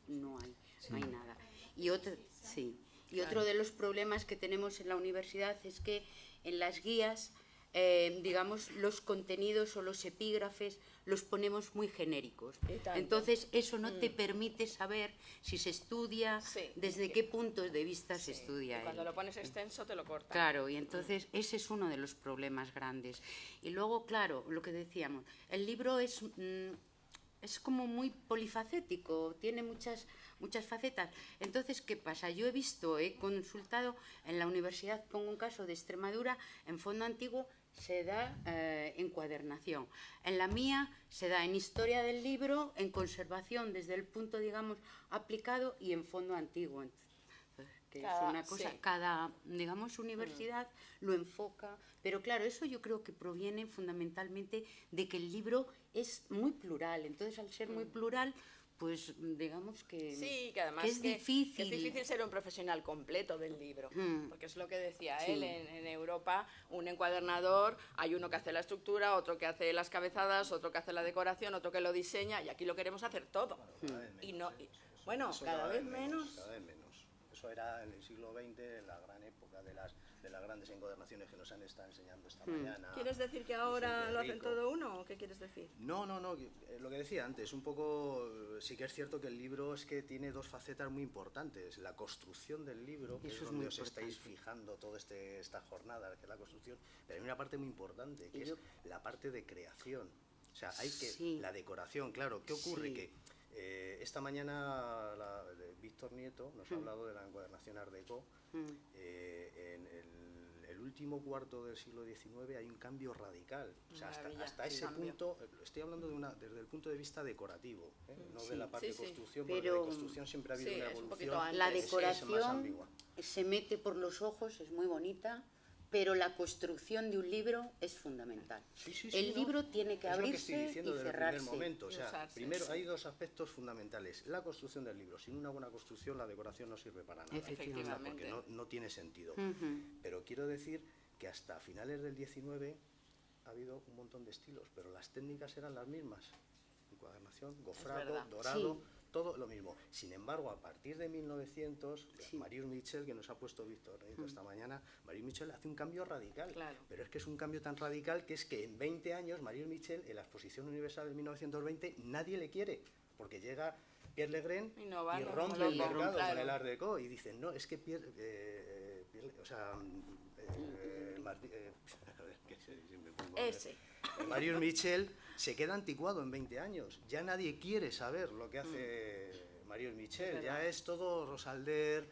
no hay nada. Y otro de los problemas que tenemos en la universidad es que en las guías, digamos, los contenidos o los epígrafes los ponemos muy genéricos. Entonces eso no te permite saber si se estudia, desde qué punto de vista se estudia. Y cuando lo pones extenso te lo cortan. Claro, y entonces ese es uno de los problemas grandes. Y luego, claro, lo que decíamos, el libro es como muy polifacético, tiene muchas facetas. Entonces, ¿qué pasa? Yo he consultado en la universidad, pongo un caso de Extremadura, en Fondo Antiguo se da encuadernación. En la mía se da en historia del libro, en conservación desde el punto, digamos, aplicado, y en Fondo Antiguo. Que es una cosa, cada, digamos, universidad lo enfoca, pero claro, eso yo creo que proviene fundamentalmente de que el libro es muy plural. Entonces, al ser muy plural, pues digamos que, que además es difícil. Que es difícil ser un profesional completo del libro, porque es lo que decía él, en Europa un encuadernador, hay uno que hace la estructura, otro que hace las cabezadas, otro que hace la decoración, otro que lo diseña, y aquí lo queremos hacer todo. Cada vez menos. Eso era en el siglo XX, en la gran época de las grandes encuadernaciones que nos han estado enseñando esta mañana. ¿Quieres decir que ahora lo hacen todo uno o qué quieres decir? No, lo que decía antes, un poco, sí que es cierto que el libro es que tiene dos facetas muy importantes. La construcción del libro, que es donde os estáis fijando toda esta jornada, que es la construcción, pero hay una parte muy importante, que es la parte de creación. O sea, la decoración, claro. ¿Qué ocurre? Que Esta mañana Víctor Nieto nos ha hablado de la encuadernación Art Deco. En el último cuarto del siglo XIX hay un cambio radical. O sea, hasta ese punto, estoy hablando desde el punto de vista decorativo, no de la parte de construcción, porque de construcción siempre ha habido una evolución. La decoración se mete por los ojos, es muy bonita, pero la construcción de un libro es fundamental. El libro tiene que abrirse y cerrarse. Desde el primer momento. O sea, primero hay dos aspectos fundamentales. La construcción del libro. Sin una buena construcción, la decoración no sirve para nada. Efectivamente. Porque no tiene sentido. Pero quiero decir que hasta finales del 19 ha habido un montón de estilos, pero las técnicas eran las mismas. Encuadernación, gofrado, dorado... Sí. Todo lo mismo. Sin embargo, a partir de 1900, Marius Michel, que nos ha puesto Víctor esta mañana, Marius Michel hace un cambio radical. Claro. Pero es que es un cambio tan radical que es que en 20 años, Marius Michel, en la Exposición Universal de 1920, nadie le quiere, porque llega Pierre Legrand y rompe el mercado con el Art Deco y dicen, no, es que Marius Michel se queda anticuado en 20 años. Ya nadie quiere saber lo que hace Marius Michel. Ya es todo Rosalder,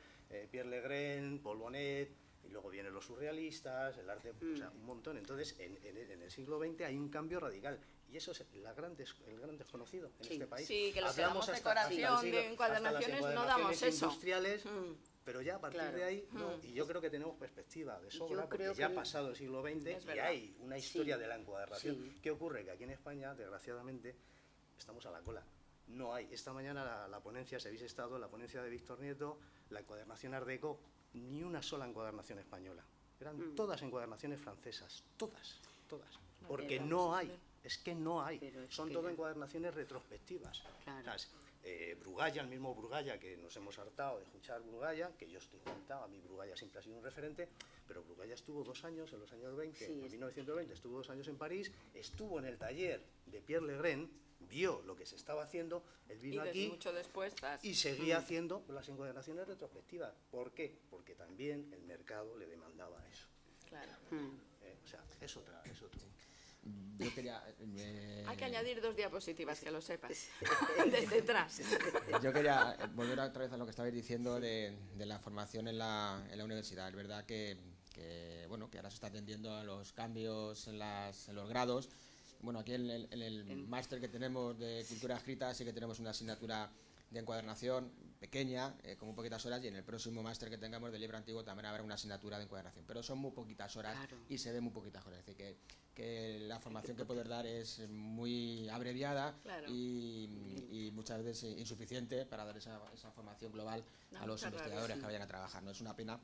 Pierre Legrand, Paul Bonnet, y luego vienen los surrealistas, el arte, o sea, un montón. Entonces, en el siglo XX hay un cambio radical. Y eso es el gran desconocido en este país. Sí, que los que damos decoración de encuadernaciones no damos eso. Industriales, pero ya a partir de ahí, y yo creo que tenemos perspectiva de sobra, porque ya ha pasado el siglo XX y hay una historia de la encuadernación. ¿Qué ocurre? Que aquí en España, desgraciadamente, estamos a la cola. No hay. Esta mañana la ponencia, si habéis estado, la ponencia de Víctor Nieto, la encuadernación Art Deco, ni una sola encuadernación española. Eran todas encuadernaciones francesas, todas. Porque no hay. Es que no hay. Son todo encuadernaciones retrospectivas. Claro. O sea, Brugalla, el mismo Brugalla, que nos hemos hartado de escuchar Brugalla, que yo estoy contado, a mí Brugalla siempre ha sido un referente, pero Brugalla estuvo 2 años en los años 20, en 1920 estuvo 2 años en París, estuvo en el taller de Pierre Legrand, vio lo que se estaba haciendo, él vino aquí mucho después, y seguía haciendo las encuadernaciones retrospectivas. ¿Por qué? Porque también el mercado le demandaba eso. Claro. O sea, es otro. Yo quería, hay que añadir 2 diapositivas, que lo sepas, detrás. Yo quería volver otra vez a lo que estabais diciendo de la formación en la universidad. Es verdad que ahora se está atendiendo a los cambios en los grados. Bueno, aquí en el máster que tenemos de cultura escrita sí que tenemos una asignatura de encuadernación pequeña, con muy poquitas horas, y en el próximo máster que tengamos de libro antiguo también habrá una asignatura de encuadernación, pero son muy poquitas horas y se ven muy poquitas horas, es decir, que la formación que poder dar es muy abreviada y muchas veces insuficiente para dar esa formación global a los investigadores que vayan a trabajar. No es una pena,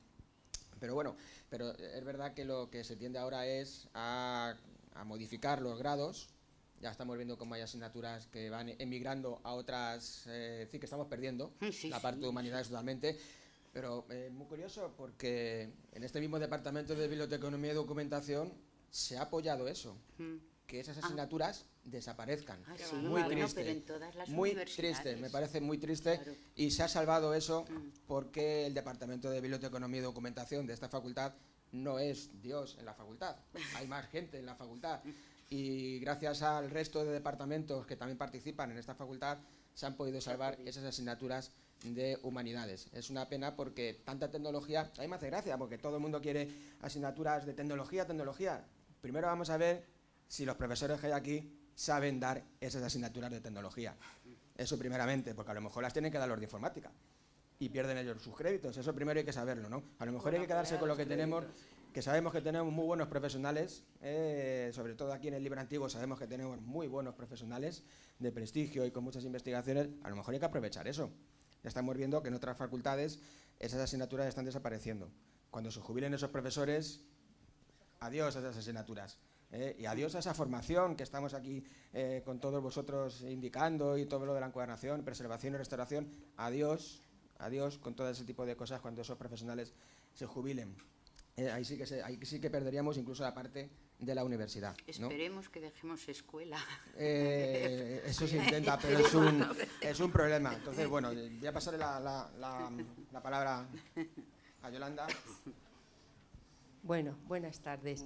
pero es verdad que lo que se tiende ahora es a modificar los grados. Ya estamos viendo cómo hay asignaturas que van emigrando a otras, que estamos perdiendo la parte de humanidades totalmente, pero muy curioso porque en este mismo departamento de biblioteconomía y documentación se ha apoyado eso, que esas asignaturas desaparezcan. Muy triste, muy triste, me parece muy triste, y se ha salvado eso porque el departamento de biblioteconomía y documentación de esta facultad no es Dios en la facultad, hay más gente en la facultad. Y gracias al resto de departamentos que también participan en esta facultad se han podido salvar esas asignaturas de humanidades. Es una pena porque tanta tecnología, a mí me hace gracia porque todo el mundo quiere asignaturas de tecnología. Primero vamos a ver si los profesores que hay aquí saben dar esas asignaturas de tecnología. Eso primeramente, porque a lo mejor las tienen que dar los de informática y pierden ellos sus créditos. Eso primero hay que saberlo, ¿no? A lo mejor hay que quedarse con lo que tenemos, que sabemos que tenemos muy buenos profesionales, sobre todo aquí en el libro antiguo sabemos que tenemos muy buenos profesionales de prestigio y con muchas investigaciones. A lo mejor hay que aprovechar eso. Ya estamos viendo que en otras facultades esas asignaturas están desapareciendo. Cuando se jubilen esos profesores, adiós a esas asignaturas. Y adiós a esa formación que estamos aquí con todos vosotros indicando y todo lo de la encuadernación, preservación y restauración. Adiós con todo ese tipo de cosas cuando esos profesionales se jubilen. Ahí sí que perderíamos incluso la parte de la universidad, ¿no? Esperemos que dejemos escuela. Eso se intenta, pero es un problema. Entonces, bueno, voy a pasarle la palabra a Yolanda. Bueno, buenas tardes.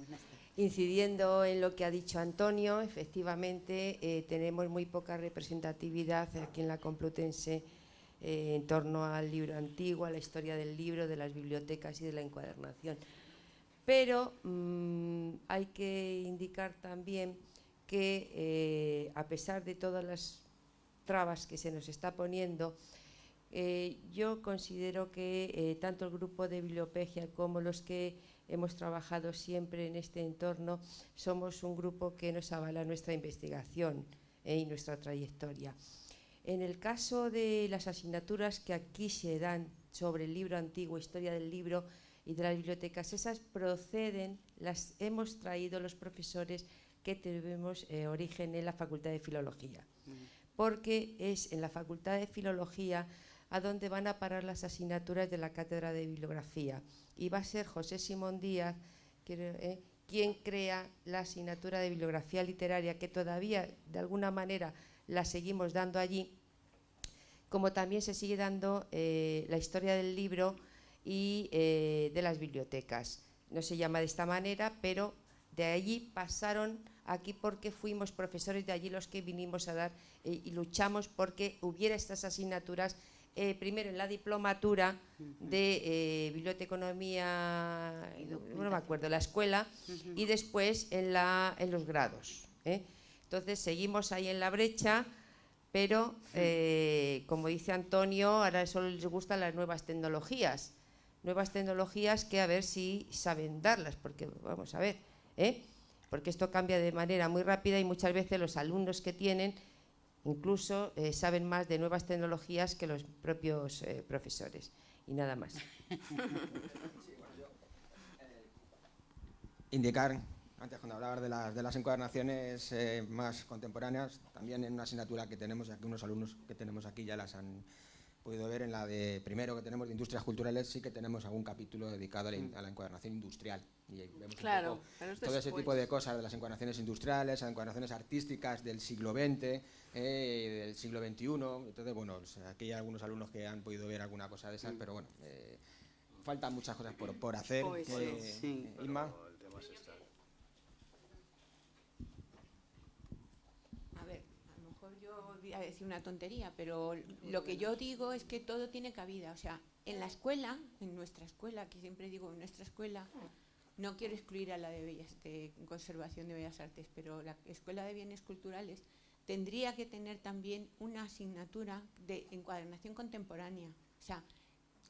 Incidiendo en lo que ha dicho Antonio, efectivamente tenemos muy poca representatividad aquí en la Complutense en torno al libro antiguo, a la historia del libro, de las bibliotecas y de la encuadernación. Pero hay que indicar también que a pesar de todas las trabas que se nos está poniendo, yo considero que tanto el grupo de Bibliopegia como los que hemos trabajado siempre en este entorno somos un grupo que nos avala nuestra investigación y nuestra trayectoria. En el caso de las asignaturas que aquí se dan sobre el libro antiguo, historia del libro y de las bibliotecas, esas proceden, las hemos traído los profesores que tenemos origen en la Facultad de Filología, porque es en la Facultad de Filología a donde van a parar las asignaturas de la Cátedra de Bibliografía, y va a ser José Simón Díaz quien crea la asignatura de Bibliografía Literaria, que todavía de alguna manera la seguimos dando allí, como también se sigue dando la historia del libro y de las bibliotecas. No se llama de esta manera, pero de allí pasaron aquí porque fuimos profesores de allí los que vinimos a dar y luchamos porque hubiera estas asignaturas, primero en la diplomatura de biblioteconomía, no me acuerdo, la escuela, y después en los grados. Entonces seguimos ahí en la brecha, pero como dice Antonio, ahora solo les gustan las nuevas tecnologías que a ver si saben darlas, porque vamos a ver, porque esto cambia de manera muy rápida y muchas veces los alumnos que tienen incluso saben más de nuevas tecnologías que los propios profesores. Y nada más. Indicar, antes cuando hablabas de las encuadernaciones más contemporáneas, también en una asignatura que tenemos, aquí unos alumnos que tenemos aquí ya las han podido ver, en la de primero que tenemos de Industrias Culturales, sí que tenemos algún capítulo dedicado a la encuadernación industrial. Y vemos claro, un poco todo ese tipo de cosas de las encuadernaciones industriales, las encuadernaciones artísticas del siglo XX, del siglo XXI. Entonces, bueno, aquí hay algunos alumnos que han podido ver alguna cosa de esas, pero bueno, faltan muchas cosas por hacer. Inma. A ver, a lo mejor yo voy a decir una tontería, pero lo que yo digo es que todo tiene cabida. O sea, en la escuela, en nuestra escuela, que siempre digo en nuestra escuela, no quiero excluir a la de Conservación de Bellas Artes, pero la Escuela de Bienes Culturales tendría que tener también una asignatura de encuadernación contemporánea. O sea,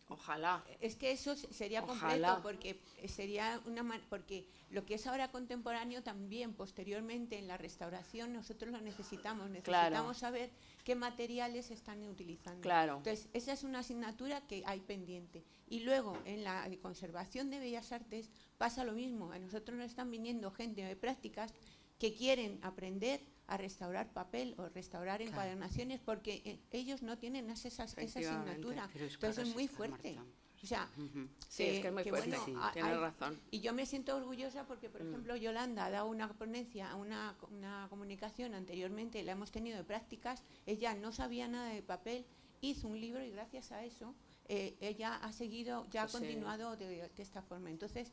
ojalá. Es que eso sería completo, porque sería porque lo que es ahora contemporáneo también posteriormente en la restauración nosotros lo necesitamos saber qué materiales se están utilizando. Claro. Entonces, esa es una asignatura que hay pendiente. Y luego en la Conservación de Bellas Artes pasa lo mismo. A nosotros nos están viniendo gente de prácticas que quieren aprender a restaurar papel o restaurar encuadernaciones porque ellos no tienen esa asignatura. Entonces es muy fuerte. O sea, sí, es que es muy fuerte, bueno, sí, tienes razón. Y yo me siento orgullosa porque, por ejemplo, Yolanda ha dado una ponencia, una comunicación anteriormente, la hemos tenido de prácticas, ella no sabía nada de papel, hizo un libro y gracias a eso ella ha seguido, ya ha continuado de esta forma. Entonces,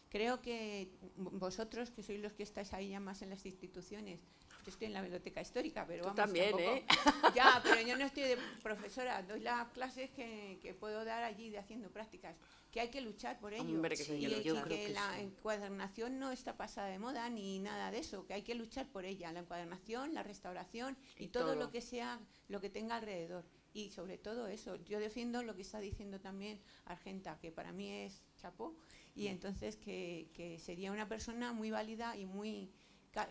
creo que vosotros, que sois los que estáis ahí ya más en las instituciones, yo estoy en la biblioteca histórica, pero tú vamos, también, tampoco, ya, pero yo no estoy de profesora, doy las clases que puedo dar allí de haciendo prácticas, que hay que luchar por ello. Hombre, que que la encuadernación no está pasada de moda ni nada de eso, que hay que luchar por ella, la encuadernación, la restauración y todo lo que sea, lo que tenga alrededor. Y sobre todo eso, yo defiendo lo que está diciendo también Argenta, que para mí es chapó, y entonces que sería una persona muy válida y muy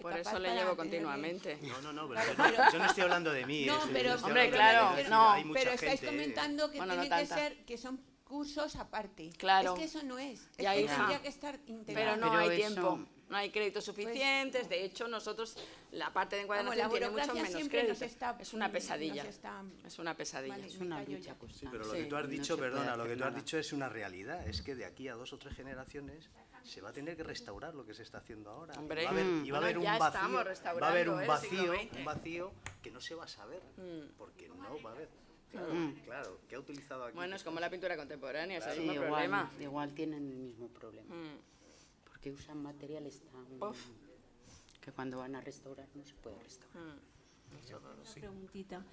por eso le llevo continuamente. No, pero yo no estoy hablando de mí. No, pero hombre, claro, no. Pero estáis comentando que tiene que ser, que son cursos aparte. Claro. Es que eso no es. Ya, que tendría que estar integrado. Pero no hay tiempo. No hay créditos suficientes, de hecho nosotros la parte de encuadernación tiene mucho menos créditos. Es una pesadilla. Es una pesadilla. Vale, es una lucha sí, pero lo que tú has dicho, perdona, lo que tú has dicho es una realidad, es que de aquí a 2 o 3 generaciones se va a tener que restaurar lo que se está haciendo ahora. Hombre, va a haber un vacío que no se va a saber, porque no va a haber. Claro, ¿qué ha utilizado aquí? Bueno, es como la pintura contemporánea, es el sí, mismo problema. Igual tienen el mismo problema. porque usan materiales tan... que cuando van a restaurar no se puede restaurar. Una preguntita.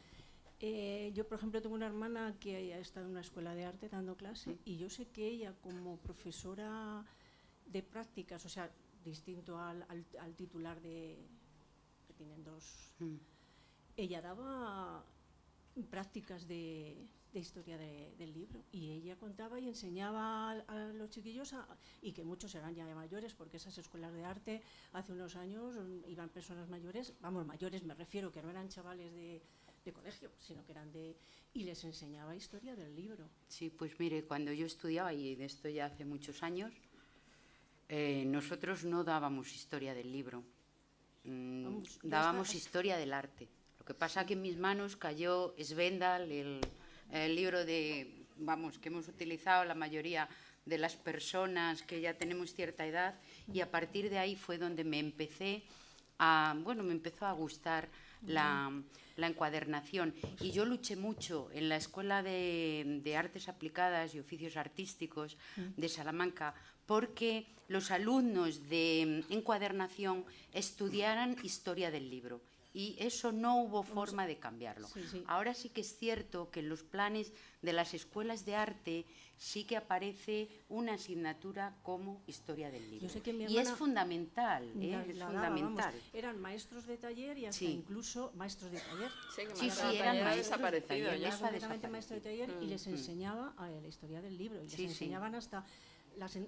Yo, por ejemplo, tengo una hermana que ha estado en una escuela de arte dando clase y yo sé que ella, como profesora de prácticas, o sea, distinto al titular que tienen dos, ella daba prácticas de historia del libro, y ella contaba y enseñaba a los chiquillos, y que muchos eran ya mayores, porque esas escuelas de arte hace unos años iban personas mayores, vamos, mayores me refiero, que no eran chavales de colegio, sino que eran y les enseñaba historia del libro. Sí, pues mire, cuando yo estudiaba, y de esto ya hace muchos años, nosotros no dábamos historia del libro, dábamos historia del arte. Lo que pasa es que en mis manos cayó Svendal, el libro que hemos utilizado la mayoría de las personas que ya tenemos cierta edad, y a partir de ahí fue donde me empezó a gustar la encuadernación. Y yo luché mucho en la Escuela de Artes Aplicadas y Oficios Artísticos de Salamanca porque los alumnos de encuadernación estudiaran historia del libro. Y eso no hubo forma de cambiarlo. Sí. Ahora sí que es cierto que en los planes de las escuelas de arte sí que aparece una asignatura como historia del libro. Yo sé que mi y es fundamental, es fundamental. Eran maestros de taller y hasta incluso maestros de taller. Sí, eran maestros de taller. Era completamente maestro de taller y les enseñaba la historia del libro. Y les enseñaban hasta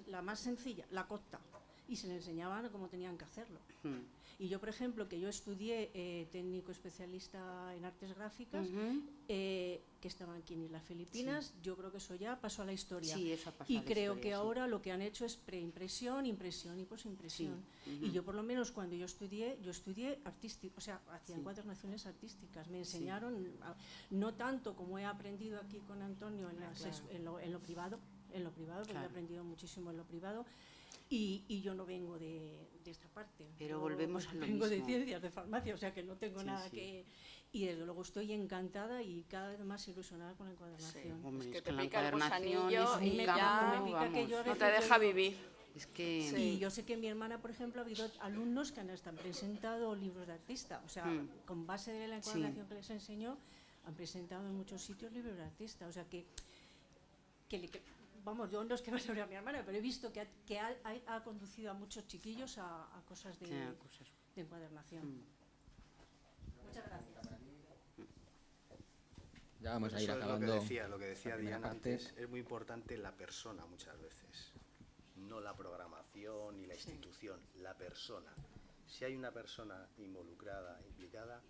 la más sencilla, la cota. Y se les enseñaban cómo tenían que hacerlo. Y yo, por ejemplo, que yo estudié técnico especialista en artes gráficas, que estaba aquí en Islas Filipinas, yo creo que eso ya pasó a la historia. Sí, eso ha pasado y a la creo historia, que ahora lo que han hecho es preimpresión, impresión y posimpresión. Y yo, por lo menos, cuando yo estudié artístico, o sea, hacía encuadernaciones artísticas. Me enseñaron, no tanto como he aprendido aquí con Antonio en lo privado, porque he aprendido muchísimo en lo privado. Y yo no vengo de esta parte. Pero volvemos a lo mismo. Vengo de ciencias, de farmacia, o sea que no tengo nada que... Y desde luego estoy encantada y cada vez más ilusionada con la encuadernación. Hombre, es que te pica el gusanillo y ya no te deja vivir. Es que... Y yo sé que mi hermana, por ejemplo, ha habido alumnos que han hasta presentado libros de artista. O sea, con base de la encuadernación que les enseñó, han presentado en muchos sitios libros de artista. O sea que vamos, yo no es que me sobre a mi hermana, pero he visto que ha conducido a muchos chiquillos a cosas de encuadernación. Muchas gracias. Ya vamos a ir acabando. Lo que decía Diana antes, es muy importante la persona muchas veces, no la programación ni la institución, la persona. Si hay una persona involucrada, implicada,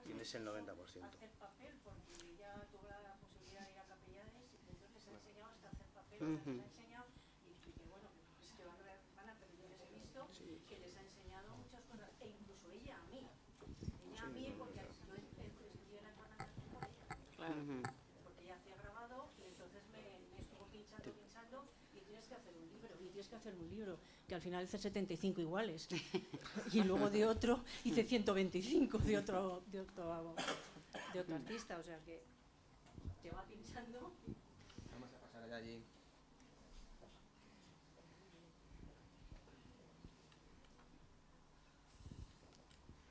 tienes el 90%. Hacer papel, porque ya tuve la posibilidad de ir a capellanes y entonces les ha enseñado hasta hacer papel, les ha enseñado, y que bueno, que van a, pero yo les he visto que les ha enseñado muchas cosas, e incluso ella a mí, porque yo estudié la encuadernación por ella, porque ella hacía grabado y entonces me estuvo pinchando y tienes que hacer un libro, que al final hice 75 iguales y luego de otro hice 125 de otro artista, o sea que te va pinchando. Vamos a pasar allí.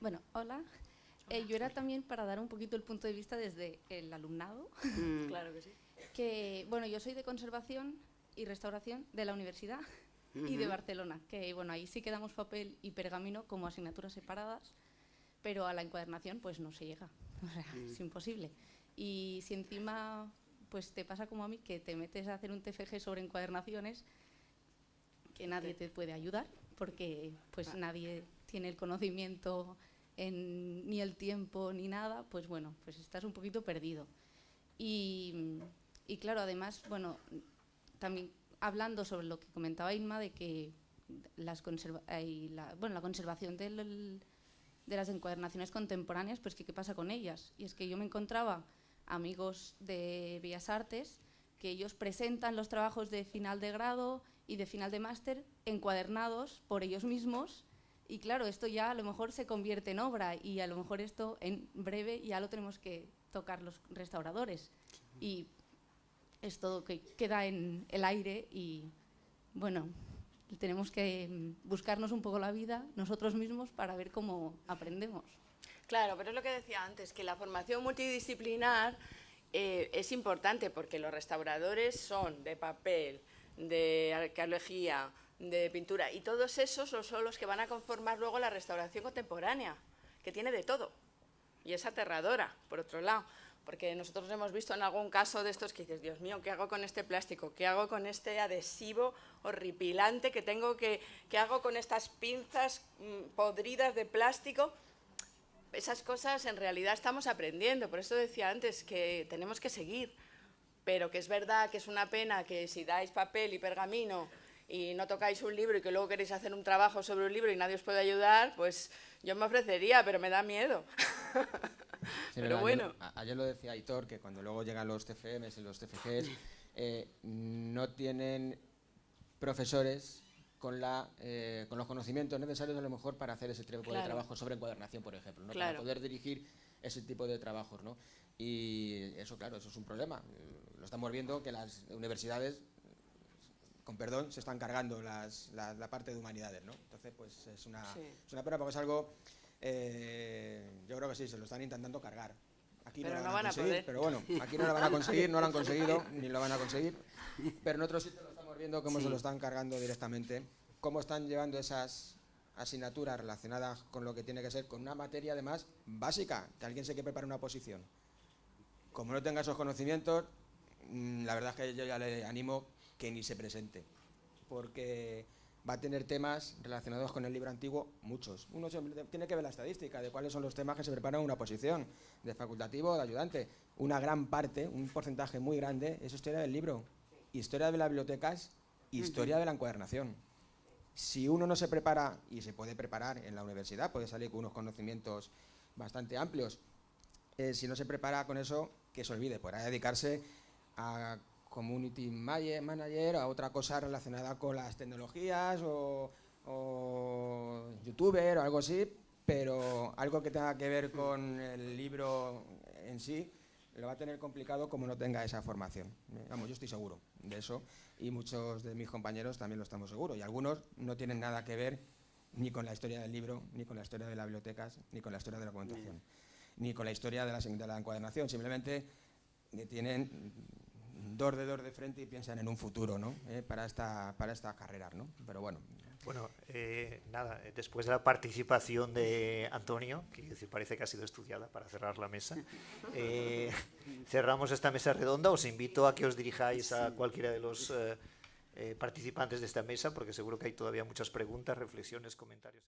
Bueno, hola. Yo era también para dar un poquito el punto de vista desde el alumnado. Claro que sí. Que, bueno, yo soy de conservación y restauración de la universidad y de Barcelona, que bueno, ahí sí que damos papel y pergamino como asignaturas separadas, pero a la encuadernación pues no se llega, o sea, es imposible. Y si encima pues te pasa como a mí, que te metes a hacer un TFG sobre encuadernaciones, que nadie te puede ayudar, porque pues nadie tiene el conocimiento ni el tiempo ni nada, pues bueno, pues estás un poquito perdido. Y claro, además, bueno, también hablando sobre lo que comentaba Inma, de que la conservación de las encuadernaciones contemporáneas, pues ¿qué pasa con ellas? Y es que yo me encontraba amigos de Bellas Artes que ellos presentan los trabajos de final de grado y de final de máster encuadernados por ellos mismos, y claro, esto ya a lo mejor se convierte en obra, y a lo mejor esto en breve ya lo tenemos que tocar los restauradores, y es todo que queda en el aire. Y bueno, Tenemos que buscarnos un poco la vida nosotros mismos para ver cómo aprendemos. Claro, pero es lo que decía antes, que la formación multidisciplinar es importante porque los restauradores son de papel, de arqueología, de pintura, y todos esos son los que van a conformar luego la restauración contemporánea, que tiene de todo, y es aterradora, por otro lado, porque nosotros hemos visto en algún caso de estos que dices, Dios mío, ¿qué hago con este plástico? ¿Qué hago con este adhesivo horripilante que tengo ¿qué hago con estas pinzas podridas de plástico? Esas cosas en realidad estamos aprendiendo, por eso decía antes que tenemos que seguir, pero que es verdad que es una pena que si dais papel y pergamino y no tocáis un libro y que luego queréis hacer un trabajo sobre un libro y nadie os puede ayudar, pues yo me ofrecería, pero me da miedo. Sí, pero bueno. Ayer lo decía Aitor, que cuando luego llegan los TFMs y los TFGs, no tienen profesores con los conocimientos necesarios a lo mejor para hacer ese tipo de trabajo sobre encuadernación, por ejemplo, ¿no? Para poder dirigir ese tipo de trabajos, ¿no? Y eso, claro, eso es un problema. Lo estamos viendo que las universidades, con perdón, se están cargando la parte de humanidades, ¿no? Entonces, pues es una pena porque es algo, yo creo que sí, se lo están intentando cargar. Aquí pero no van a poder. Pero bueno, aquí no lo van a conseguir, no lo han conseguido, ni lo van a conseguir. Pero en otros sitios lo estamos viendo cómo se lo están cargando directamente, cómo están llevando esas asignaturas relacionadas con lo que tiene que ser, con una materia además básica, que alguien se quiere preparar una oposición. Como no tenga esos conocimientos, la verdad es que yo ya le animo que ni se presente, porque va a tener temas relacionados con el libro antiguo, muchos. Uno tiene que ver la estadística de cuáles son los temas que se preparan en una oposición, de facultativo o de ayudante. Una gran parte, un porcentaje muy grande, es historia del libro, historia de las bibliotecas, historia de la encuadernación. Si uno no se prepara, y se puede preparar en la universidad, puede salir con unos conocimientos bastante amplios, si no se prepara con eso, que se olvide, podrá dedicarse a community manager, a otra cosa relacionada con las tecnologías o youtuber o algo así, pero algo que tenga que ver con el libro en sí lo va a tener complicado como no tenga esa formación. Vamos, yo estoy seguro de eso y muchos de mis compañeros también lo estamos seguros, y algunos no tienen nada que ver ni con la historia del libro, ni con la historia de las bibliotecas, ni con la historia de la documentación, ni con la historia de la encuadernación, simplemente tienen dos dedos de frente y piensan en un futuro, ¿no? Para esta carrera, ¿no? Pero bueno. Bueno, nada, después de la participación de Antonio, que parece que ha sido estudiada para cerrar la mesa, cerramos esta mesa redonda. Os invito a que os dirijáis a cualquiera de los participantes de esta mesa, porque seguro que hay todavía muchas preguntas, reflexiones, comentarios.